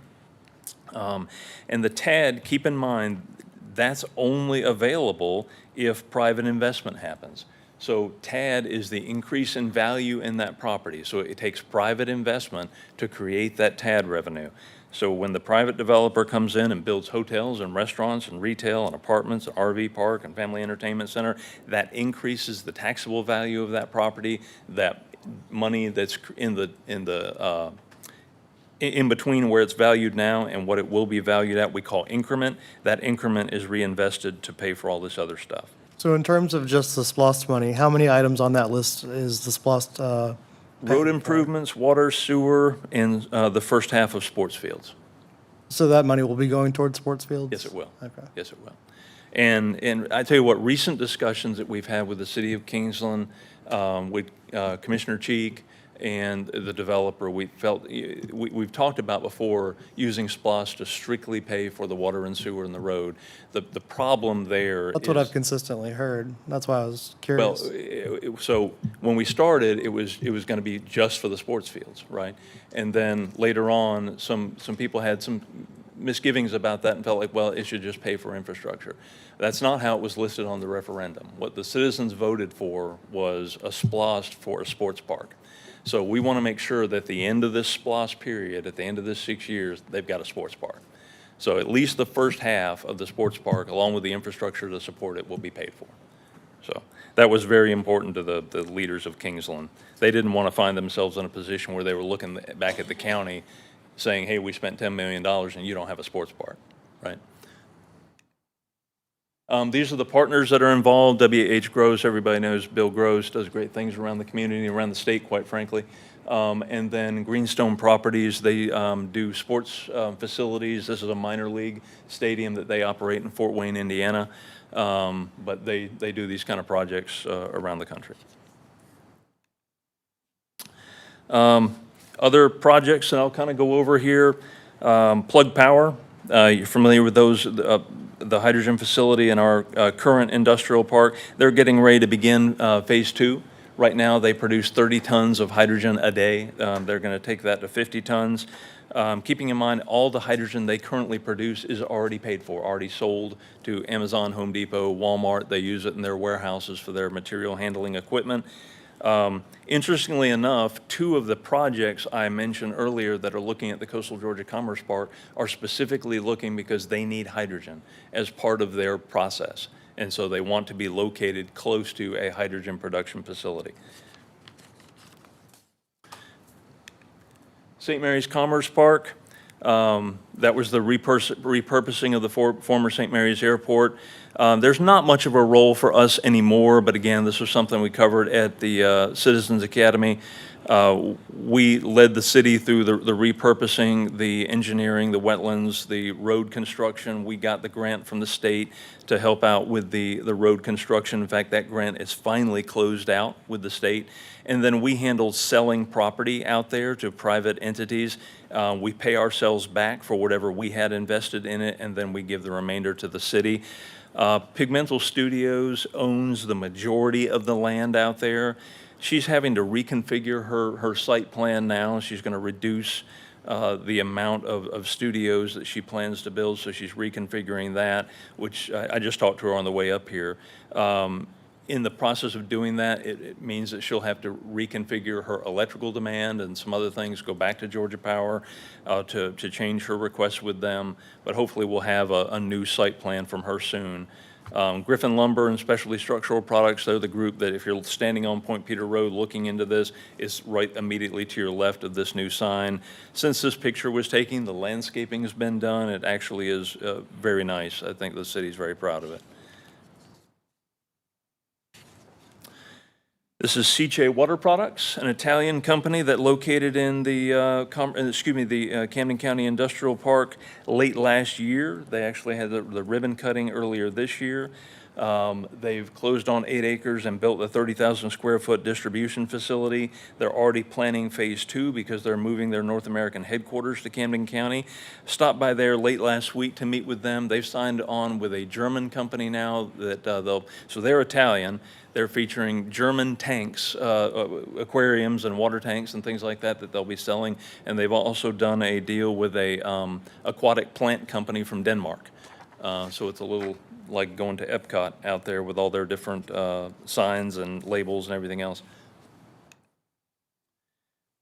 And the TAD, keep in mind, that's only available if private investment happens. So TAD is the increase in value in that property. So it takes private investment to create that TAD revenue. So when the private developer comes in and builds hotels and restaurants and retail and apartments, an RV park and family entertainment center, that increases the taxable value of that property. That money that's in between where it's valued now and what it will be valued at, we call increment. That increment is reinvested to pay for all this other stuff. So in terms of just the SPLOST money, how many items on that list is the SPLOST? Road improvements, water, sewer, and the first half of sports fields. So that money will be going towards sports fields? Yes, it will. Okay. Yes, it will. And I tell you what, recent discussions that we've had with the city of Kingsland, with Commissioner Cheek, and the developer, we've talked about before using SPLOST to strictly pay for the water and sewer and the road. The problem there That's what I've consistently heard. That's why I was well, curious. so when we started, it was going to be just for the sports fields, right? And then later on, some people had some misgivings about that and felt like, well, it should just pay for infrastructure. That's not how it was listed on the referendum. What the citizens voted for was a SPLOST for a sports park. So we want to make sure that at the end of this SPLOST period, at the end of this 6 years, they've got a sports park. So at least the first half of the sports park, along with the infrastructure to support it, will be paid for. So that was very important to the leaders of Kingsland. They didn't want to find themselves in a position where they were looking back at the county saying, hey, we spent $10 million and you don't have a sports park, right? These are the partners that are involved. W.H. Gross, everybody knows Bill Gross, does great things around the community, around the state, quite frankly. And then Greenstone Properties, they do sports facilities. This is a minor league stadium that they operate in Fort Wayne, Indiana. But they do these kind of projects around the country. Other projects that I'll kind of go over here, Plug Power. You're familiar with those, the hydrogen facility in our current industrial park. They're getting ready to begin phase 2. Right now, they produce 30 tons of hydrogen a day. They're going to take that to 50 tons. Keeping in mind, all the hydrogen they currently produce is already paid for, already sold to Amazon, Home Depot, Walmart. They use it in their warehouses for their material handling equipment. Interestingly enough, 2 of the projects I mentioned earlier that are looking at the Coastal Georgia Commerce Park are specifically looking because they need hydrogen as part of their process. And so they want to be located close to a hydrogen production facility. St. Mary's Commerce Park, that was the repurposing of the former St. Mary's Airport. There's not much of a role for us anymore, but again, this was something we covered at the Citizens Academy. We led the city through the repurposing, the engineering, the wetlands, the road construction. We got the grant from the state to help out with the road construction. In fact, that grant is finally closed out with the state. And then we handled selling property out there to private entities. We pay ourselves back for whatever we had invested in it, and then we give the remainder to the city. Pigmental Studios owns the majority of the land out there. She's having to reconfigure her site plan now. She's going to reduce the amount of studios that she plans to build, so she's reconfiguring that, which I just talked to her on the way up here. In the process of doing that, it means that she'll have to reconfigure her electrical demand and some other things, go back to Georgia Power to change her requests with them, but hopefully we'll have a new site plan from her soon. Griffin Lumber and Specialty Structural Products, they're the group that if you're standing on Point Peter Road looking into this, is right immediately to your left of this new sign. Since this picture was taken, the landscaping has been done. It actually is very nice. I think the city's very proud of it. This is Cice Water Products, an Italian company that located in the Camden County Industrial Park late last year. They actually had the ribbon cutting earlier this year. They've closed on 8 acres and built a 30,000 square foot distribution facility. They're already planning phase 2 because they're moving their North American headquarters to Camden County. Stopped by there late last week to meet with them. They've signed on with a German company now that so they're Italian. They're featuring German tanks, aquariums and water tanks and things like that they'll be selling. And they've also done a deal with a aquatic plant company from Denmark. So it's a little like going to Epcot out there with all their different signs and labels and everything else.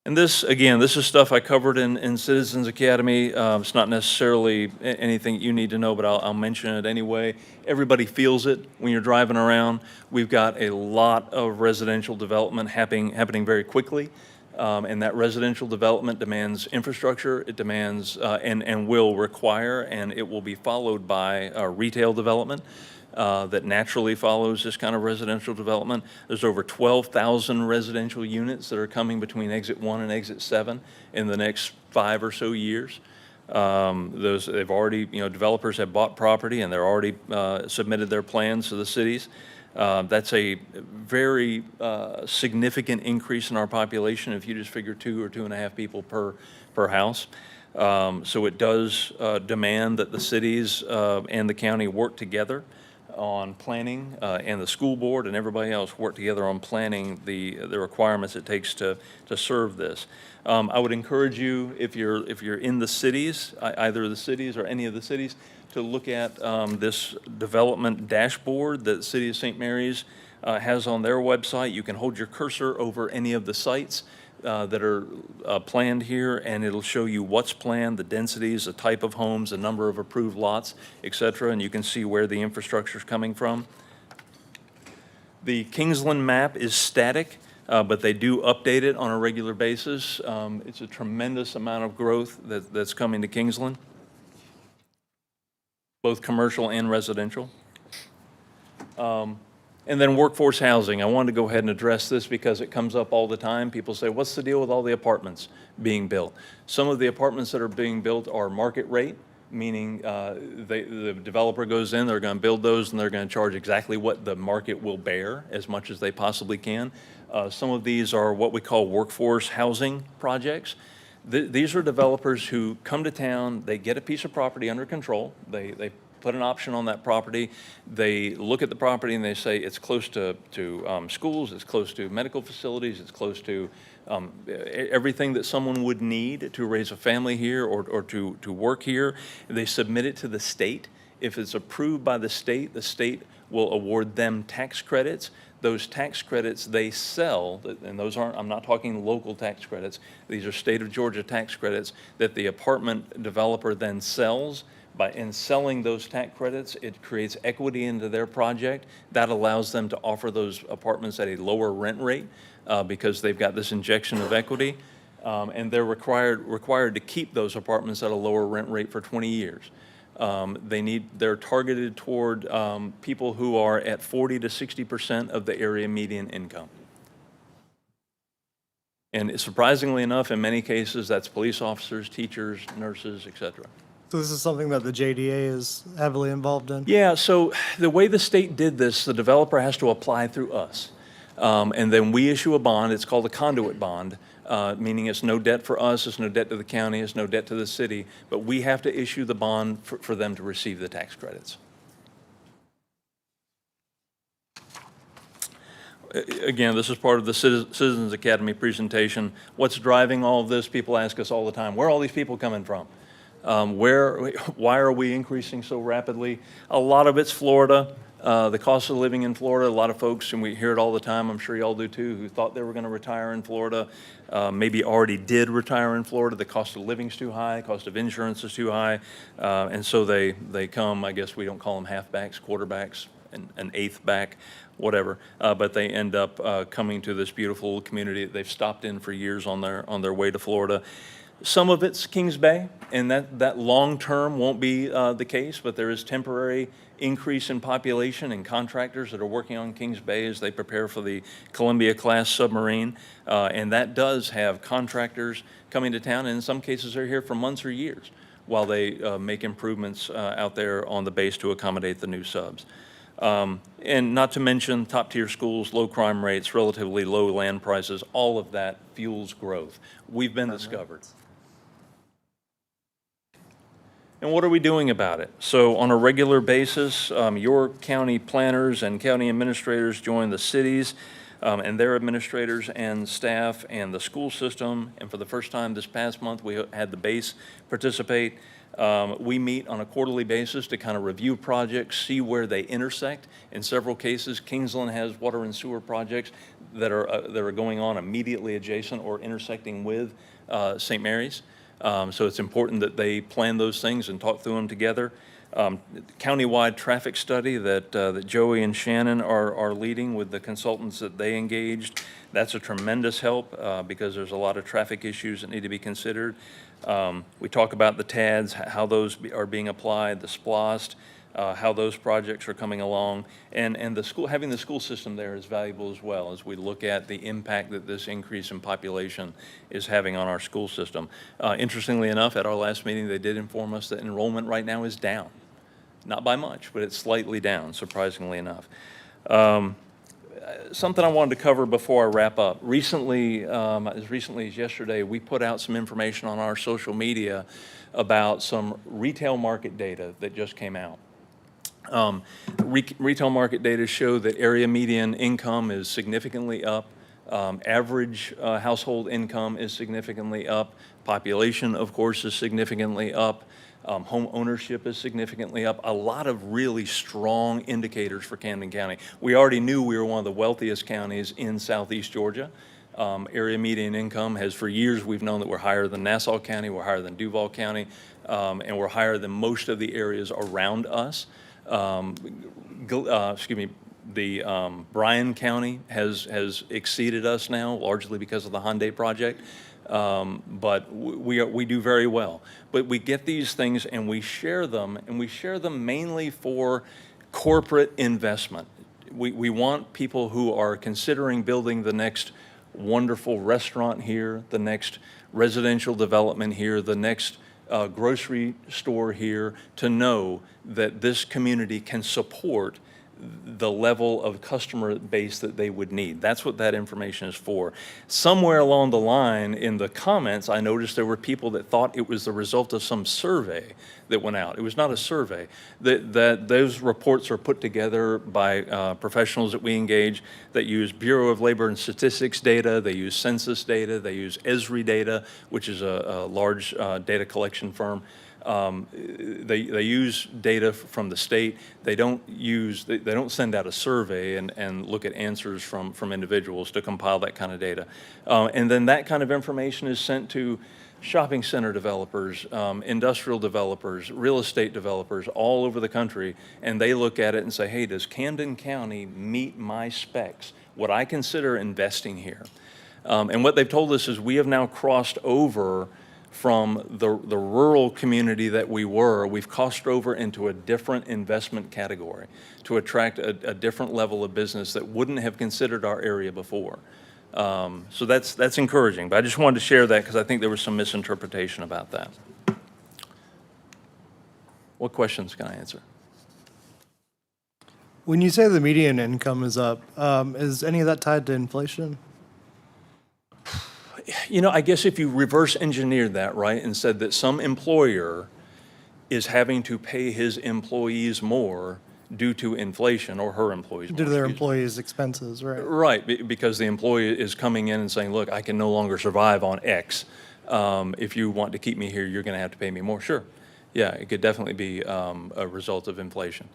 And this, again, this is stuff I covered in Citizens Academy. It's not necessarily anything you need to know, but I'll mention it anyway. Everybody feels it when you're driving around. We've got a lot of residential development happening very quickly. And that residential development demands infrastructure, it demands and will require, and it will be followed by retail development that naturally follows this kind of residential development. There's over 12,000 residential units that are coming between exit 1 and exit 7 in the next 5 or so years. They've already, developers have bought property and they're already submitted their plans to the cities. That's a very significant increase in our population if you just figure 2 or 2.5 people per house. So it does demand that the cities and the county work together on planning, and the school board and everybody else work together on planning the requirements it takes to serve this. I would encourage you, if you're in the cities, either the cities or any of the cities, to look at this development dashboard that the City of St. Mary's has on their website. You can hold your cursor over any of the sites that are planned here, and it'll show you what's planned, the densities, the type of homes, the number of approved lots, et cetera, and you can see where the infrastructure is coming from. The Kingsland map is static, but they do update it on a regular basis. It's a tremendous amount of growth that's coming to Kingsland, both commercial and residential. And then workforce housing. I wanted to go ahead and address this because it comes up all the time. People say, what's the deal with all the apartments being built? Some of the apartments that are being built are market rate, meaning the developer goes in, they're going to build those, and they're going to charge exactly what the market will bear as much as they possibly can. Some of these are what we call workforce housing projects. These are developers who come to town, they get a piece of property under control, they put an option on that property, they look at the property and they say it's close to schools, it's close to medical facilities, it's close to everything that someone would need to raise a family here or to work here. They submit it to the state. If it's approved by the state will award them tax credits. Those tax credits they sell, and those aren't, I'm not talking local tax credits, these are state of Georgia tax credits that the apartment developer then sells. In selling those tax credits, it creates equity into their project. That allows them to offer those apartments at a lower rent rate because they've got this injection of equity. And they're required to keep those apartments at a lower rent rate for 20 years. They're targeted toward people who are at 40 to 60% of the area median income. And surprisingly enough, in many cases, that's police officers, teachers, nurses, et cetera. So this is something that the JDA is heavily involved in? Yeah, so the way the state did this, the developer has to apply through us. And then we issue a bond, it's called a conduit bond, meaning it's no debt for us, it's no debt to the county, it's no debt to the city, but we have to issue the bond for them to receive the tax credits. Again, this is part of the Citizens Academy presentation. What's driving all of this? People ask us all the time, where are all these people coming from? Why are we increasing so rapidly? A lot of it's Florida. The cost of living in Florida, a lot of folks, and we hear it all the time, I'm sure y'all do too, who thought they were going to retire in Florida, maybe already did retire in Florida. The cost of living's too high, cost of insurance is too high, and so they come, I guess we don't call them halfbacks, quarterbacks, an eighth back, whatever, but they end up coming to this beautiful community that they've stopped in for years on their way to Florida. Some of it's Kings Bay, and that long-term won't be the case, but there is temporary increase in population and contractors that are working on Kings Bay as they prepare for the Columbia-class submarine. And that does have contractors coming to town, and in some cases they're here for months or years while they make improvements out there on the base to accommodate the new subs. And not to mention top-tier schools, low crime rates, relatively low land prices, all of that fuels growth. We've been discovered. And what are we doing about it? So on a regular basis, your county planners and county administrators join the cities and their administrators and staff and the school system. And for the first time this past month, we had the base participate. We meet on a quarterly basis to kind of review projects, see where they intersect. In several cases, Kingsland has water and sewer projects that are going on immediately adjacent or intersecting with St. Mary's. So it's important that they plan those things and talk through them together. Countywide traffic study that Joey and Shannon are leading with the consultants that they engaged. That's a tremendous help because there's a lot of traffic issues that need to be considered. We talk about the TADs, how those are being applied, the SPLOST, how those projects are coming along, and having the school system there is valuable as well as we look at the impact that this increase in population is having on our school system. Interestingly enough, at our last meeting, they did inform us that enrollment right now is down. Not by much, but it's slightly down, surprisingly enough. Something I wanted to cover before I wrap up. Recently, as recently as yesterday, we put out some information on our social media about some retail market data that just came out. Retail market data show that area median income is significantly up. Average household income is significantly up. Population, of course, is significantly up. Home ownership is significantly up. A lot of really strong indicators for Camden County. We already knew we were one of the wealthiest counties in southeast Georgia. Area median income has, for years, we've known that we're higher than Nassau County, we're higher than Duval County, and we're higher than most of the areas around us. Bryan County has exceeded us now, largely because of the Hyundai project. But we do very well. But we get these things and we share them mainly for corporate investment. We want people who are considering building the next wonderful restaurant here, the next residential development here, the next grocery store here, to know that this community can support the level of customer base that they would need. That's what that information is for. Somewhere along the line in the comments, I noticed there were people that thought it was the result of some survey that went out. It was not a survey. That those reports are put together by professionals that we engage that use Bureau of Labor and Statistics data, they use census data, they use Esri data, which is a large data collection firm. They use data from the state. They don't send out a survey and look at answers from individuals to compile that kind of data. And then that kind of information is sent to shopping center developers, industrial developers, real estate developers all over the country, and they look at it and say, hey, does Camden County meet my specs? Would I consider investing here? And what they've told us is we have now crossed over from the rural community that we've crossed over into a different investment category to attract a different level of business that wouldn't have considered our area before. So that's encouraging, but I just wanted to share that because I think there was some misinterpretation about that. What questions can I answer? When you say the median income is up, is any of that tied to inflation? You know, I guess if you reverse engineered that, right, and said that some employer is having to pay his employees more due to inflation, or her employees more. Due to their employees' expenses, right? Right, because the employee is coming in and saying, look, I can no longer survive on X. If you want to keep me here, you're going to have to pay me more. Sure. Yeah, it could definitely be a result of inflation.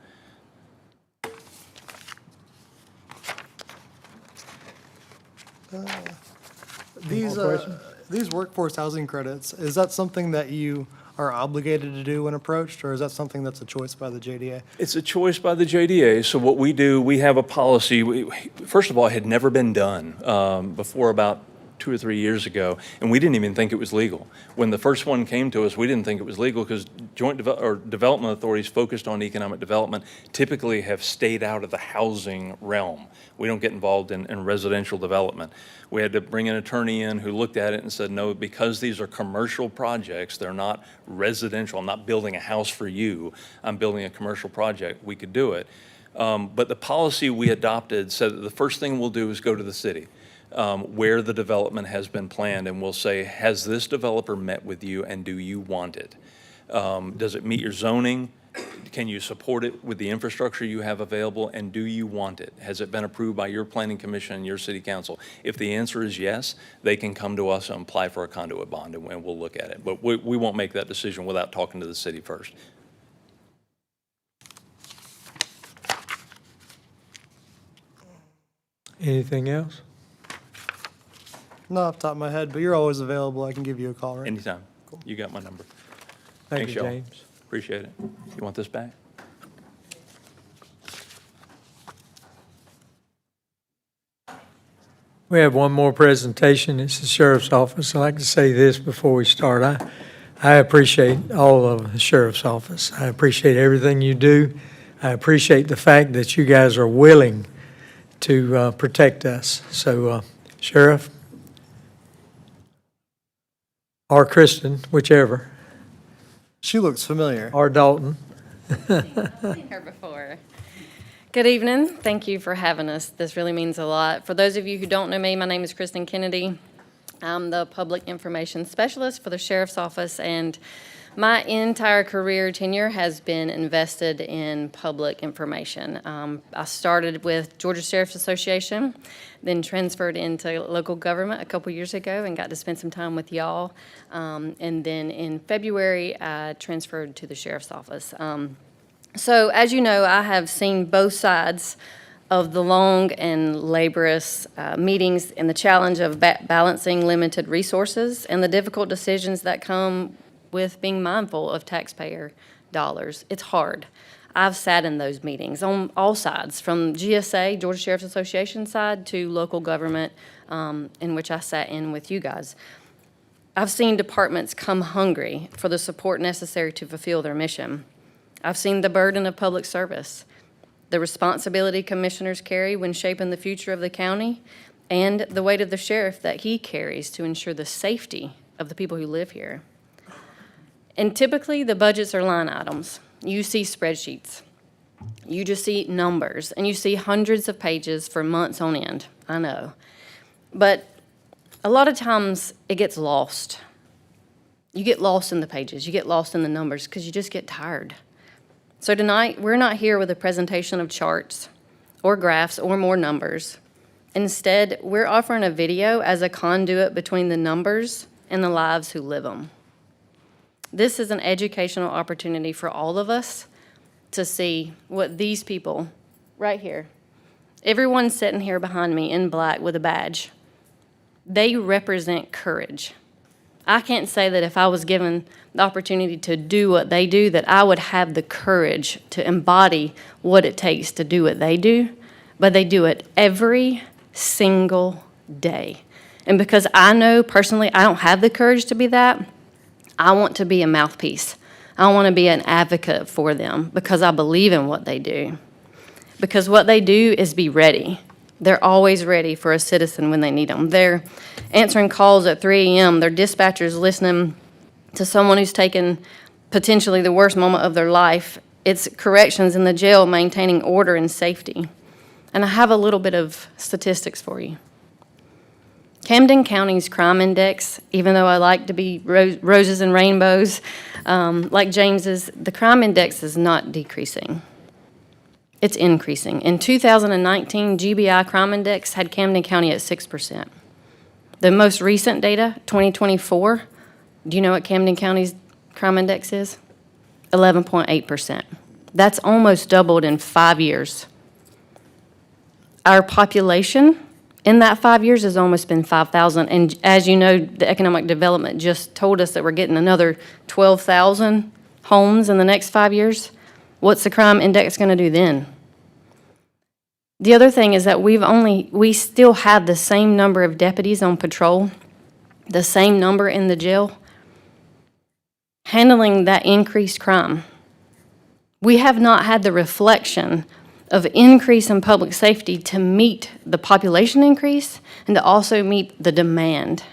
These workforce housing credits, is that something that you are obligated to do when approached, or is that something that's a choice by the JDA? It's a choice by the JDA. So what we do, we have a policy. First of all, it had never been done before about 2 or 3 years ago, and we didn't even think it was legal. When the first one came to us, we didn't think it was legal because development authorities focused on economic development typically have stayed out of the housing realm. We don't get involved in residential development. We had to bring an attorney in who looked at it and said, no, because these are commercial projects, they're not residential. I'm not building a house for you. I'm building a commercial project. We could do it. But the policy we adopted said that the first thing we'll do is go to the city where the development has been planned, and we'll say, has this developer met with you and do you want it? Does it meet your zoning? Can you support it with the infrastructure you have available, and do you want it? Has it been approved by your planning commission and your city council? If the answer is yes, they can come to us and apply for a conduit bond, and we'll look at it. But we won't make that decision without talking to the city first. Anything else? Not off the top of my head, but you're always available. I can give you a call, right? Anytime. You got my number. Thank Thanks, you, y'all. James. Appreciate it. You want this back? We have one more presentation. It's the sheriff's office. I'd like to say this before we start. I appreciate all of the sheriff's office. I appreciate everything you do. I appreciate the fact that you guys are willing to protect us. So, Sheriff, or Kristen, whichever, She looks familiar. or Dalton. Seen her before. Good evening. Thank you for having us. This really means a lot. For those of you who don't know me, my name is Kristen Kennedy. I'm the Public Information Specialist for the Sheriff's Office, and my entire career tenure has been invested in public information. I started with Georgia Sheriff's Association, then transferred into local government a couple years ago and got to spend some time with y'all. And then in February, I transferred to the Sheriff's Office. So as you know, I have seen both sides of the long and laborious meetings and the challenge of balancing limited resources and the difficult decisions that come with being mindful of taxpayer dollars. It's hard. I've sat in those meetings on all sides, from GSA, Georgia Sheriff's Association side, to local government, in which I sat in with you guys. I've seen departments come hungry for the support necessary to fulfill their mission. I've seen the burden of public service, the responsibility commissioners carry when shaping the future of the county, and the weight of the sheriff that he carries to ensure the safety of the people who live here. And typically, the budgets are line items. You see spreadsheets. You just see numbers, and you see hundreds of pages for months on end. I know. But a lot of times, it gets lost. You get lost in the pages. You get lost in the numbers because you just get tired. So tonight, we're not here with a presentation of charts or graphs or more numbers. Instead, we're offering a video as a conduit between the numbers and the lives who live them. This is an educational opportunity for all of us to see what these people right here, everyone sitting here behind me in black with a badge, they represent courage. I can't say that if I was given the opportunity to do what they do, that I would have the courage to embody what it takes to do what they do, but they do it every single day. And because I know personally I don't have the courage to be that, I want to be a mouthpiece. I want to be an advocate for them because I believe in what they do. Because what they do is be ready. They're always ready for a citizen when they need them. They're answering calls at 3 a.m. They're dispatchers listening to someone who's taken potentially the worst moment of their life. It's corrections in the jail maintaining order and safety. And I have a little bit of statistics for you. Camden County's crime index, even though I like to be roses and rainbows, like James's, the crime index is not decreasing. It's increasing. In 2019, GBI crime index had Camden County at 6%. The most recent data, 2024, do you know what Camden County's crime index is? 11.8%. That's almost doubled in 5 years. Our population in that 5 years has almost been 5,000. And as you know, the economic development just told us that we're getting another 12,000 homes in the next 5 years. What's the crime index going to do then? The other thing is that we still have the same number of deputies on patrol, the same number in the jail, handling that increased crime. We have not had the reflection of increase in public safety to meet the population increase and to also meet the demand.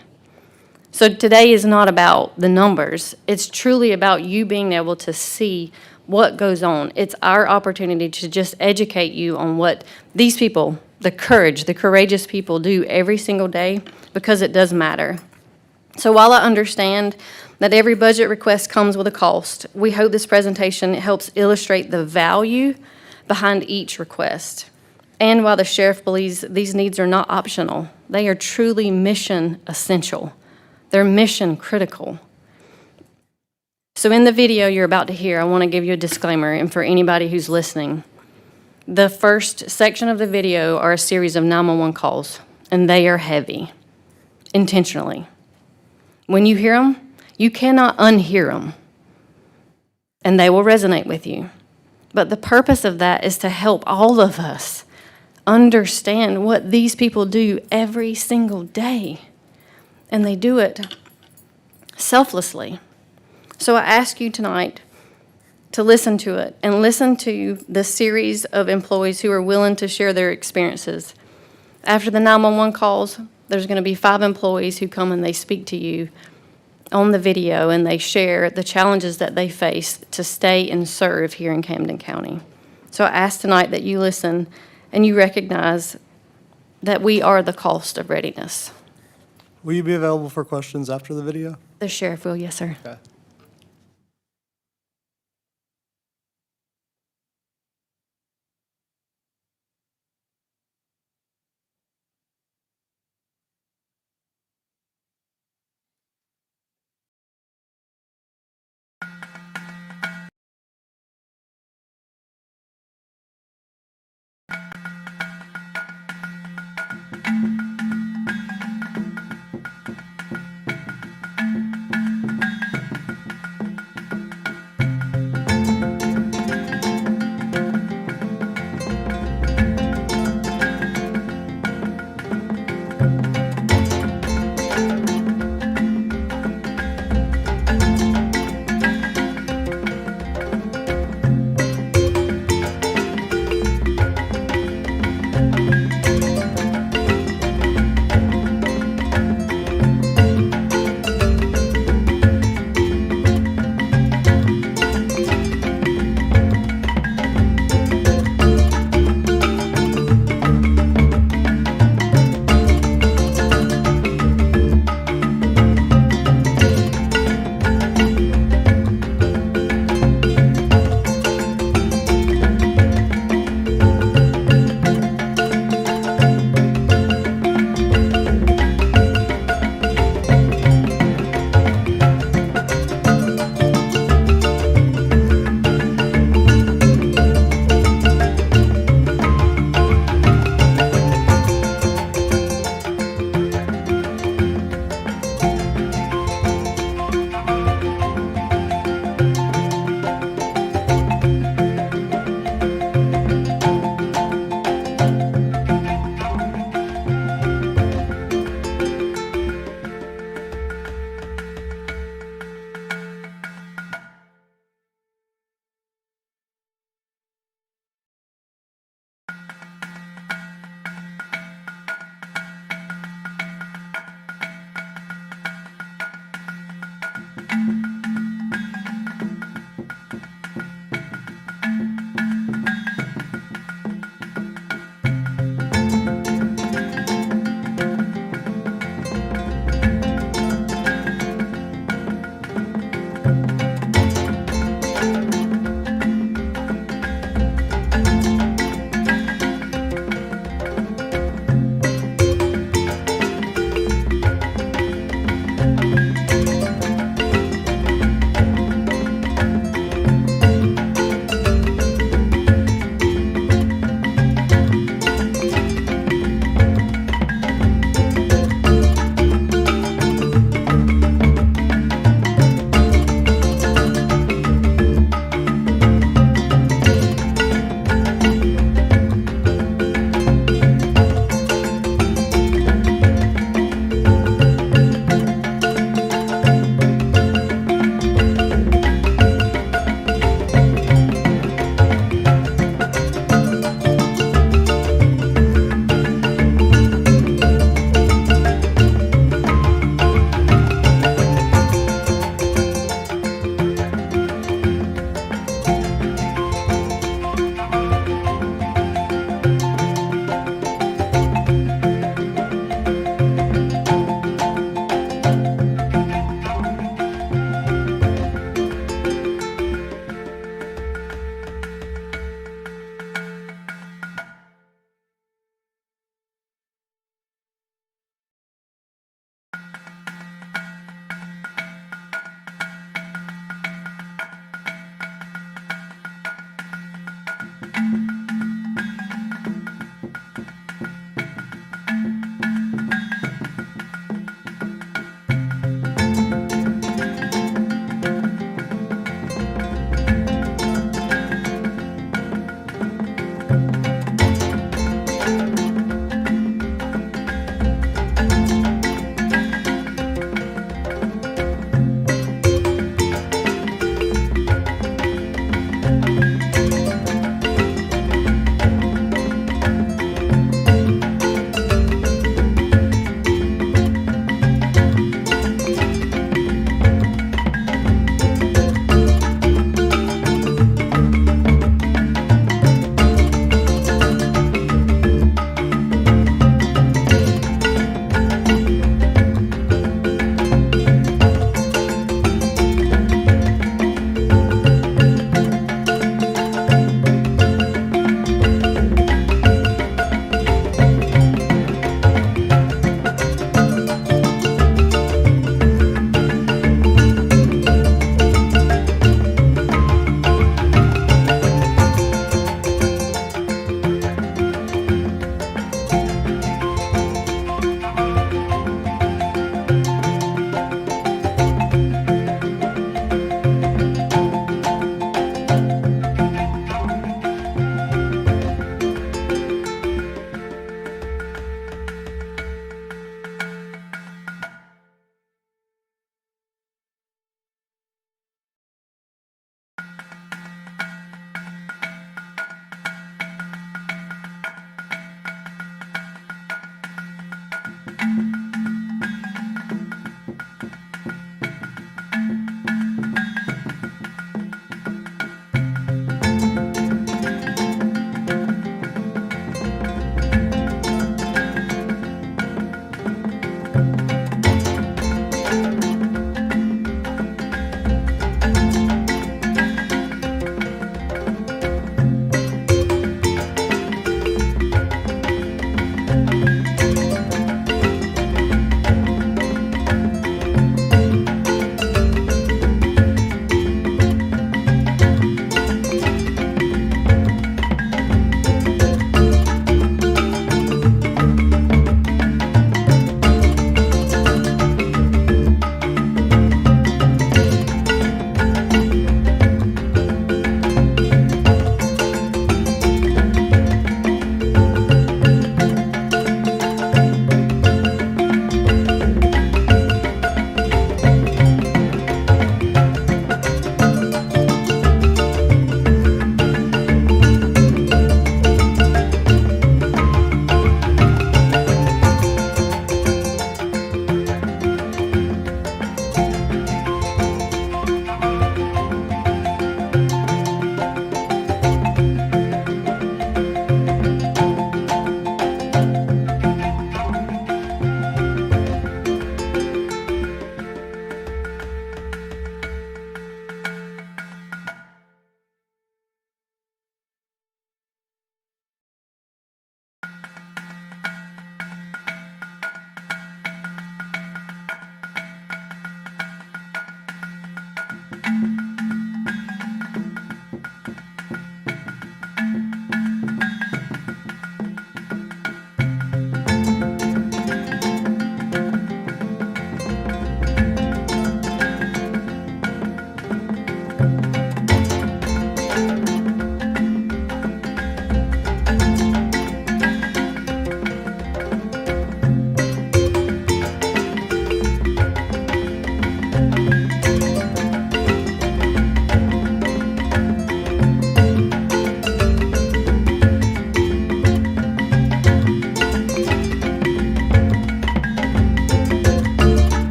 So today is not about the numbers. It's truly about you being able to see what goes on. It's our opportunity to just educate you on what these people, the courageous people do every single day, because it does matter. So while I understand that every budget request comes with a cost, we hope this presentation helps illustrate the value behind each request. And while the sheriff believes these needs are not optional, they are truly mission essential. They're mission critical. So in the video you're about to hear, I want to give you a disclaimer, and for anybody who's listening, the first section of the video are a series of 911 calls, and they are heavy, intentionally. When you hear them, you cannot unhear them, and they will resonate with you. But the purpose of that is to help all of us understand what these people do every single day, and they do it selflessly. So I ask you tonight to listen to it and listen to the series of employees who are willing to share their experiences. After the 911 calls, there's going to be 5 employees who come and they speak to you on the video, and they share the challenges that they face to stay and serve here in Camden County. So I ask tonight that you listen and you recognize that we are the cost of readiness. Will you be available for questions after the video? The sheriff will, yes, sir. Okay.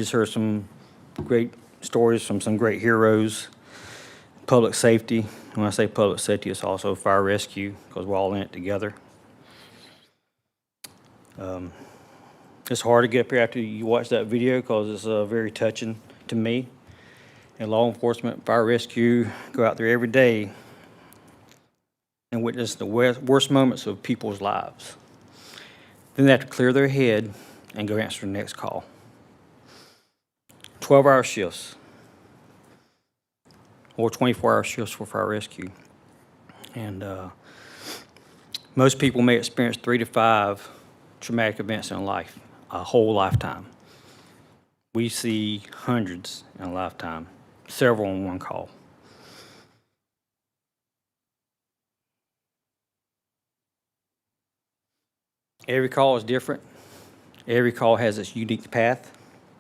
just heard some great stories from some great heroes. Public safety, when I say public safety, it's also fire rescue, because we're all in it together. It's hard to get up here after you watch that video, because it's very touching to me. And law enforcement, fire rescue, go out there every day and witness the worst moments of people's lives. Then they have to clear their head and go answer the next call. 12-hour shifts or 24-hour shifts for fire rescue. And most people may experience 3 to 5 traumatic events in life, a whole lifetime. We see hundreds in a lifetime, several in one call. Every call is different. Every call has its unique path.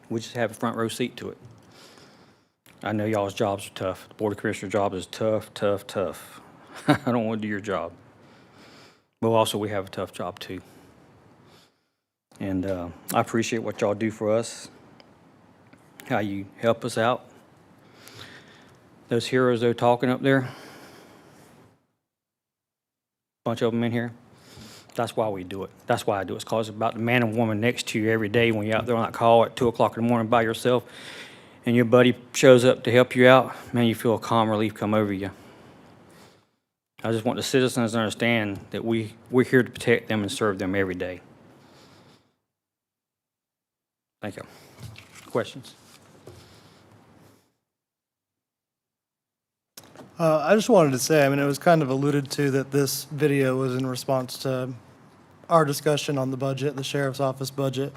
We just have a front row seat to it. I know y'all's jobs are tough. The Board of Commissioners' job is tough, tough, tough. I don't want to do your job. But also, we have a tough job, too. And I appreciate what y'all do for us, how you help us out. Those heroes, though, talking up there, bunch of them in here. That's why we do it. That's why I do it. It's because it's about the man and woman next to you every day when you're out there on that call at 2 o'clock in the morning by yourself and your buddy shows up to help you out. Man, you feel a calm relief come over you. I just want the citizens to understand that we're here to protect them and serve them every day. Thank you. Questions? I just wanted to say, I mean, it was kind of alluded to that this video was in response to our discussion on the budget, the sheriff's office budget.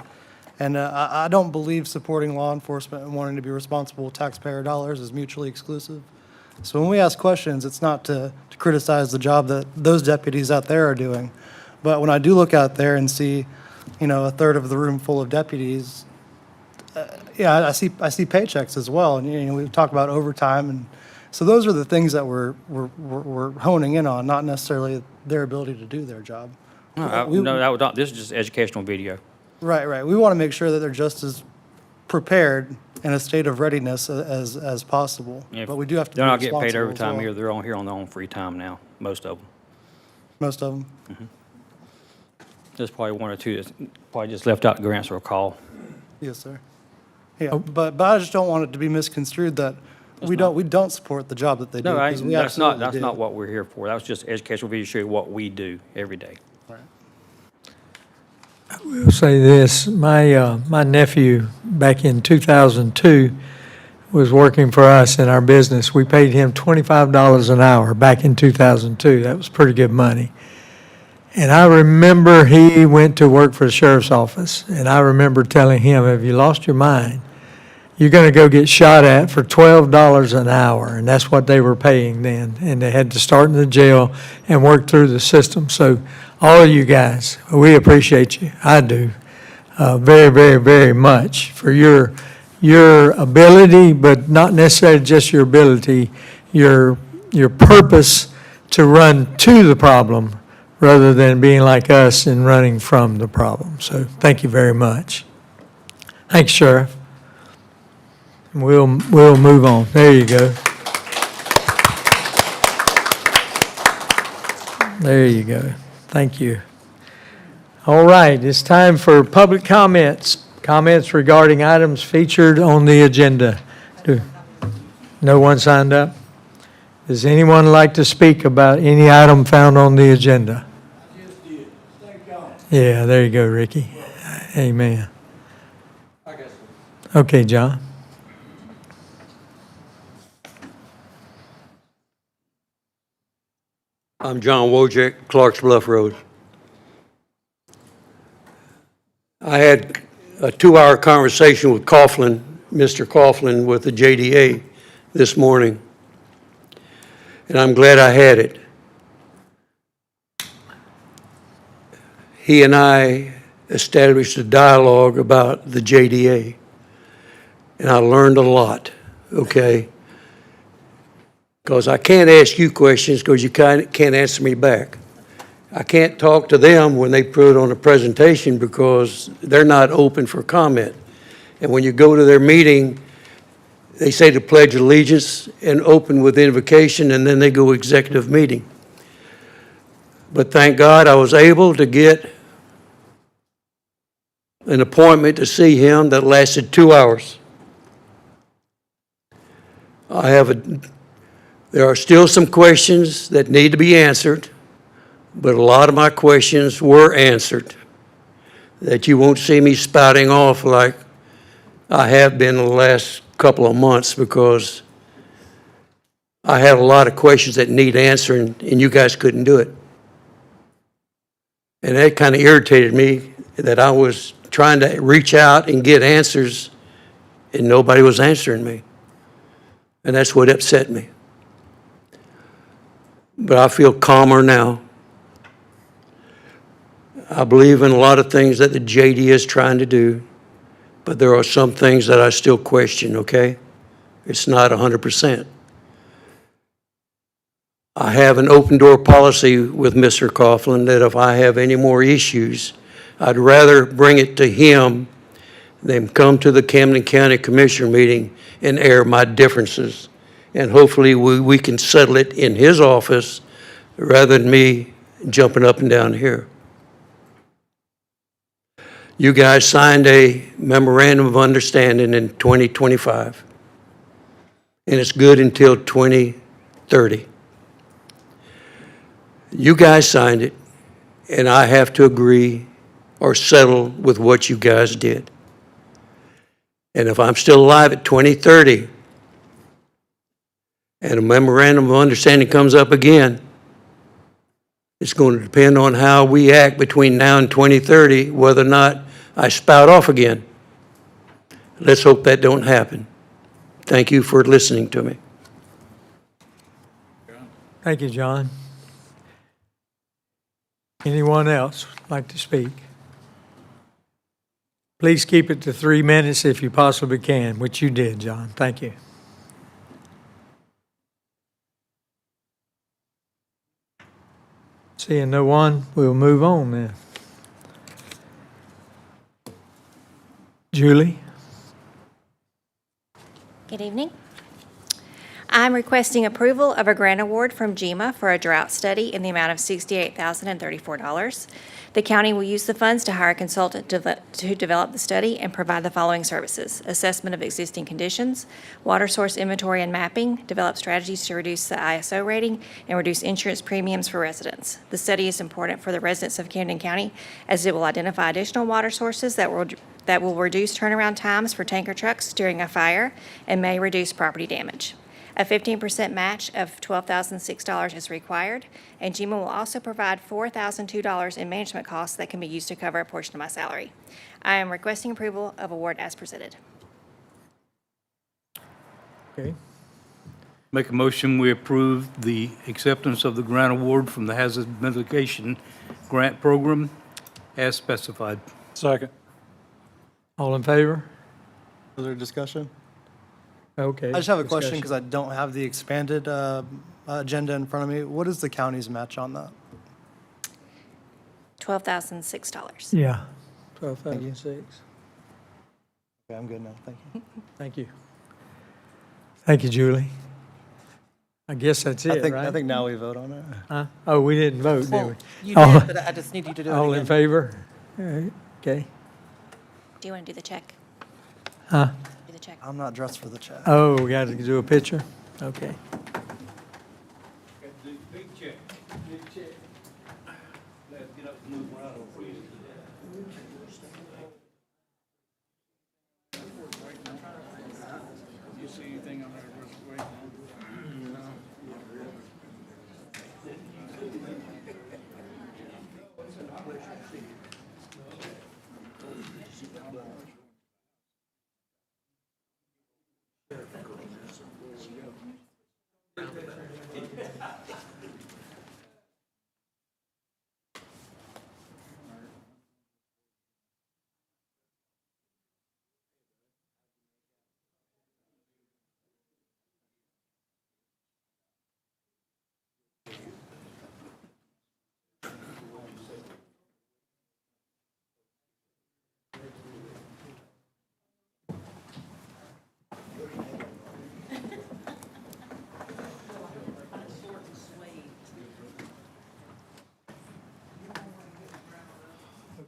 And I don't believe supporting law enforcement and wanting to be responsible with taxpayer dollars is mutually exclusive. So when we ask questions, it's not to criticize the job that those deputies out there are doing. But when I do look out there and see, you know, a third of the room full of deputies, yeah, I see paychecks as well. And, you know, we talk about overtime, and so those are the things that we're honing in on, not necessarily their ability to do their job. No, this is just educational video. Right. We want to make sure that they're just as prepared in a state of readiness as possible. If But we do have to be They're not getting paid responsible as overtime well. here. They're on here on their own free time now, most of them. Most of them. There's probably one or two that's probably just left out to go answer a call. Yes, sir. Yeah, but I just don't want it to be misconstrued that we don't support the job that they do. No, 'Cause we that's not absolutely do. what we're here for. That was just educational video to show you what we do every day. I'll say this, my nephew, back in 2002, was working for us in our business. We paid him $25 an hour back in 2002. That was pretty good money. And I remember he went to work for the sheriff's office, and I remember telling him, have you lost your mind? You're going to go get shot at for $12 an hour, and that's what they were paying then. And they had to start in the jail and work through the system. So all of you guys, we appreciate you. I do. Very, very, very much for your ability, but not necessarily just your ability, your purpose to run to the problem rather than being like us and running from the problem. So thank you very much. Thanks, Sheriff. We'll move on. There you go. There you go. Thank you. All right, it's time for public comments. Comments regarding items featured on the agenda. No one signed up? Does anyone like to speak about any item found on the agenda? I just did. Thank God. Yeah, there you go, Ricky. Amen. I guess. Okay, John. I'm John Wojcik, Clark's Bluff Road. I had a 2-hour conversation with Coughlin, Mr. Coughlin, with the JDA this morning, and I'm glad I had it. He and I established a dialogue about the JDA, and I learned a lot, okay? Because I can't ask you questions because you can't answer me back. I can't talk to them when they put on a presentation because they're not open for comment. And when you go to their meeting, they say to pledge allegiance and open with invocation, and then they go executive meeting. But thank God I was able to get an appointment to see him that lasted 2 hours. There are still some questions that need to be answered, but a lot of my questions were answered, that you won't see me spouting off like I have been the last couple of months, because I had a lot of questions that need answering, and you guys couldn't do it. And that kind of irritated me, that I was trying to reach out and get answers, and nobody was answering me. And that's what upset me. But I feel calmer now. I believe in a lot of things that the JD is trying to do, but there are some things that I still question, okay? It's not 100%. I have an open door policy with Mr. Coughlin that if I have any more issues, I'd rather bring it to him than come to the Camden County Commissioner meeting and air my differences. And hopefully we can settle it in his office rather than me jumping up and down here. You guys signed a memorandum of understanding in 2025, and it's good until 2030. You guys signed it, and I have to agree or settle with what you guys did. And if I'm still alive at 2030 and a memorandum of understanding comes up again, it's going to depend on how we act between now and 2030, whether or not I spout off again. Let's hope that don't happen. Thank you for listening to me. Thank you, John. Anyone else like to speak? Please keep it to 3 minutes if you possibly can, which you did, John. Thank you. Seeing no one, we'll move on then. Julie? Good evening. I'm requesting approval of a grant award from GEMA for a drought study in the amount of $68,034. The county will use the funds to hire a consultant to develop the study and provide the following services: assessment of existing conditions, water source inventory and mapping, develop strategies to reduce the ISO rating, and reduce insurance premiums for residents. The study is important for the residents of Camden County as it will identify additional water sources that will reduce turnaround times for tanker trucks during a fire and may reduce property damage. A 15% match of $12,006 is required, and GEMA will also provide $4,002 in management costs that can be used to cover a portion of my salary. I am requesting approval of award as presented. Okay. Make a motion, we approve the acceptance of the grant award from the Hazard Mitigation Grant Program as specified. Second. All in favor? Further discussion? Okay. I just have a question discussion. because I don't have the expanded agenda in front of me. What is the county's match on that? $12,006. Yeah. 12,006. Okay, I'm good now. Thank you. Thank you. Thank you, Julie. I guess that's it, right? I think now we vote on it. Huh? Oh, we didn't vote, did we? Well, you Oh. did, but I just need you to do it All in again. favor? All right, okay. Do you want to do the check? Huh? Do the check. I'm not dressed for the chat. Oh, we got to do a picture? Okay. Big check. Big check. Let's get up and move around. You see anything on there?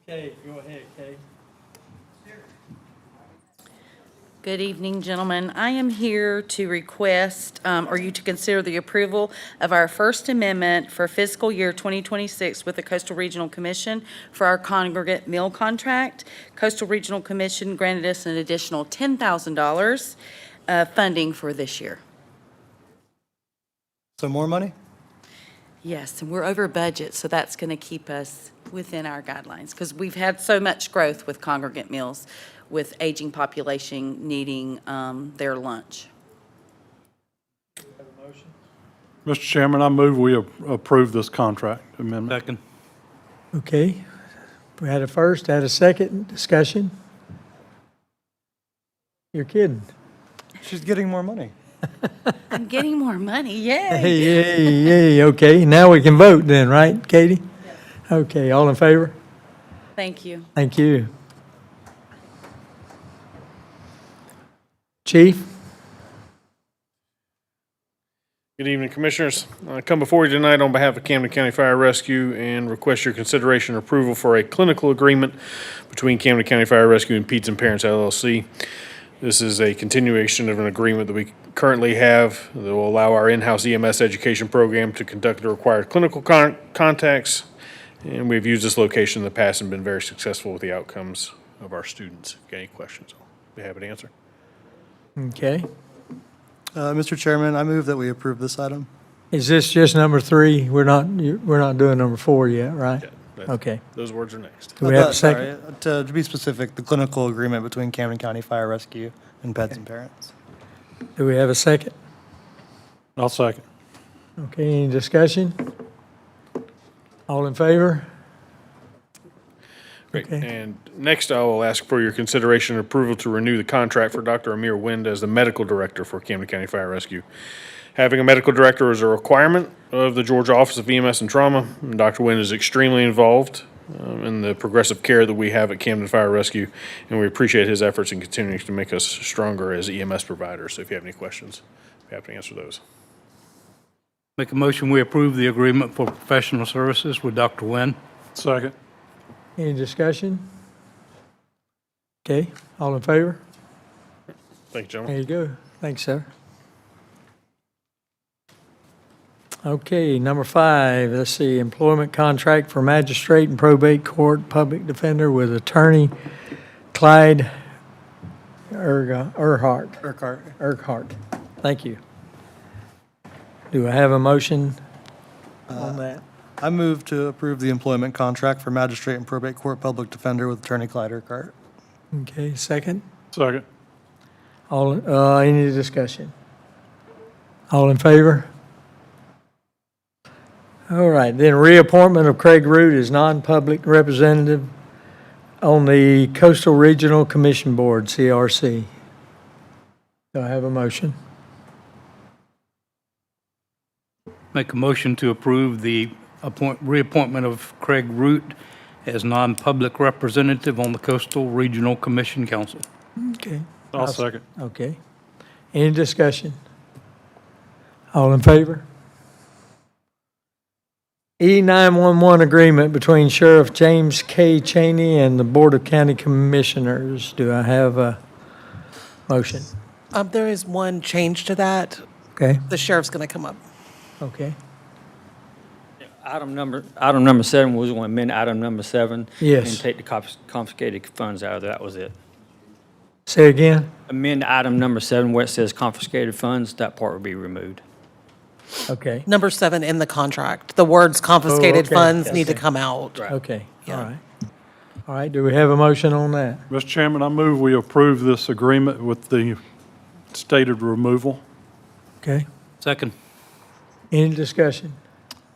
Okay, go ahead, Kay. Good evening, gentlemen. I am here to request, or you to consider the approval of our First Amendment for fiscal year 2026 with the Coastal Regional Commission for our congregate meal contract. Coastal Regional Commission granted us an additional $10,000 funding for this year. So more money? Yes, and we're over budget, so that's going to keep us within our guidelines, because we've had so much growth with congregate meals, with aging population needing their lunch. Mr. Chairman, I move we approve this contract amendment. Second. Okay, we had a first, had a second, discussion? You're kidding. She's getting more money. I'm getting more money, yay! Hey, okay, now we can vote then, right, Katie? Okay, all in favor? Thank you. Thank you. Chief? Good evening, Commissioners. I come before you tonight on behalf of Camden County Fire Rescue and request your consideration and approval for a clinical agreement between Camden County Fire Rescue and Peds and Parents LLC. This is a continuation of an agreement that we currently have that will allow our in-house EMS education program to conduct the required clinical contacts. And we've used this location in the past and been very successful with the outcomes of our students. If you got any questions, I'll be happy to answer. Okay. Mr. Chairman, I move that we approve this item. Is this just number 3? We're not doing number 4 yet, right? Yeah, that's- Okay. Those words are next. Do we have a second? Sorry, to be specific, the clinical agreement between Camden County Fire Rescue and Peds and Parents. Do we have a second? I'll second. Okay, any discussion? All in favor? Great. Okay. And next, I will ask for your consideration and approval to renew the contract for Dr. Amir Wind as the medical director for Camden County Fire Rescue. Having a medical director is a requirement of the Georgia Office of EMS and Trauma. And Dr. Wind is extremely involved in the progressive care that we have at Camden Fire Rescue, and we appreciate his efforts in continuing to make us stronger as EMS providers. So if you have any questions, I'm happy to answer those. Make a motion, we approve the agreement for professional services with Dr. Nguyen. Second. Any discussion? Okay, all in favor? Thank you, There gentlemen. you go. Thanks, sir. Okay, number 5, let's see, employment contract for magistrate and probate court public defender with attorney Clyde Urquhart. Thank you. Do I have a motion on that? I move to approve the employment contract for magistrate and probate court public defender with Attorney Clyde Urquhart. Okay, second. Second. All, any discussion? All in favor? All right, then reappointment of Craig Root as non-public representative on the Coastal Regional Commission Board, CRC. Do I have a motion? Make a motion to approve the reappointment of Craig Root as non-public representative on the Coastal Regional Commission Council. Okay. I'll second. Okay. Any discussion? All in favor? E911 agreement between Sheriff James K. Cheney and the Board of County Commissioners. Do I have a motion? There is one change to that. Okay, The sheriff's going to come up. okay. Item number 7 was going to amend item number 7. Yes. And take the confiscated funds out of there. That was it. Say again? Amend item number 7 where it says confiscated funds, that part would be removed. Okay, Number 7 in the contract. The words confiscated okay. funds need to Okay. come out. okay, all Yeah. right. All right, do we have a motion on that? Mr. Chairman, I move we approve this agreement with the stated removal. Okay, Second. any discussion?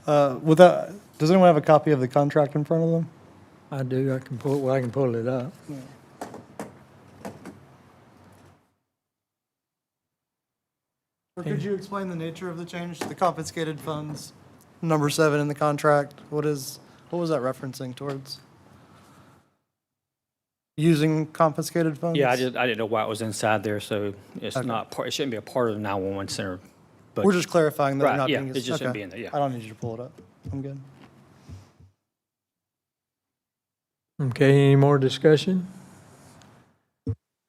Does anyone have a copy of the contract in front of them? I do, I can pull it up. Or could you explain the nature of the change, the confiscated funds, number 7 in the contract? What was that referencing towards? Using confiscated funds? Yeah, I didn't know why it was inside there, so it's Okay. not, it shouldn't be a part of the 911 center. But We're just clarifying that they're Right, not yeah, being. it just shouldn't okay. be in there, yeah. I don't need you to pull it up. I'm good. Okay, any more discussion?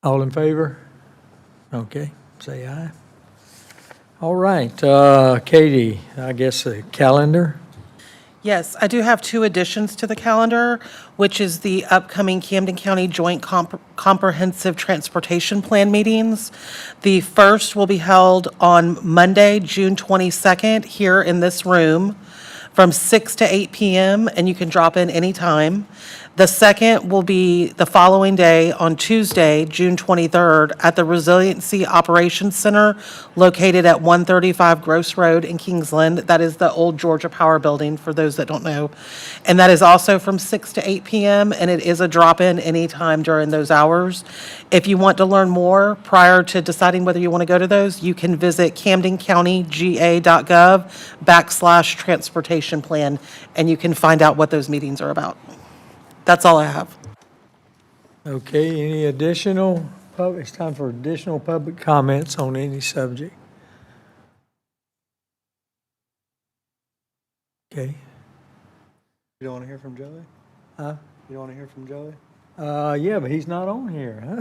All in favor? Okay, say aye. All right, Katie, I guess the calendar? Yes, I do have two additions to the calendar, which is the upcoming Camden County Joint Comprehensive Transportation Plan meetings. The first will be held on Monday, June 22nd, here in this room from 6 to 8 p.m., and you can drop in anytime. The second will be the following day on Tuesday, June 23rd, at the Resiliency Operations Center located at 135 Gross Road in Kingsland. That is the old Georgia Power Building, for those that don't know. And that is also from 6 to 8 p.m., and it is a drop-in anytime during those hours. If you want to learn more prior to deciding whether you want to go to those, you can visit camdencountyga.gov/transportation plan, and you can find out what those meetings are about. That's all I have. Okay, any additional, it's time for additional public comments on any subject. Okay. You don't want to hear from Joey? Huh? You don't want to hear from Joey? Yeah, but he's not on here. I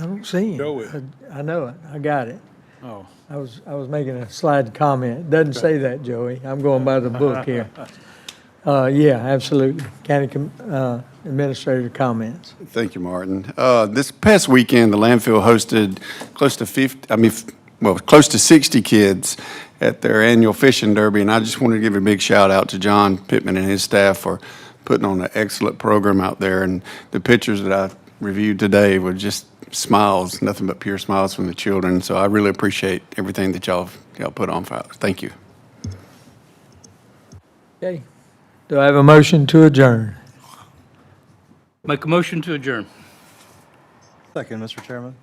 don't see him. Joey. I know it. I got it. Oh. I was making a slide comment. Doesn't say that, Joey. I'm going by the book here. Yeah, absolutely. County Administrator comments. Thank you, Martin. This past weekend, the landfill hosted close to 60 kids at their annual fishing derby, and I just wanted to give a big shout out to John Pittman and his staff for putting on an excellent program out there. And the pictures that I reviewed today were just smiles, nothing but pure smiles from the children. So I really appreciate everything that y'all put on for us. Thank you. Okay. Do I have a motion to adjourn? Make a motion to adjourn. Second, Mr. Chairman.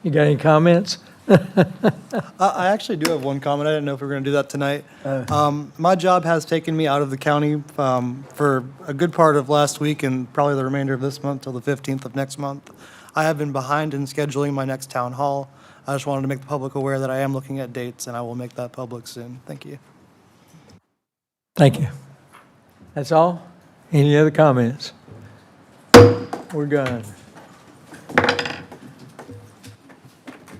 You got any comments? I actually do have one comment. I didn't know if we were going to do that tonight. My job has taken me out of the county for a good part of last week and probably the remainder of this month till the 15th of next month. I have been behind in scheduling my next town hall. I just wanted to make the public aware that I am looking at dates, and I will make that public soon. Thank you. Thank you. That's all? Any other comments? We're done.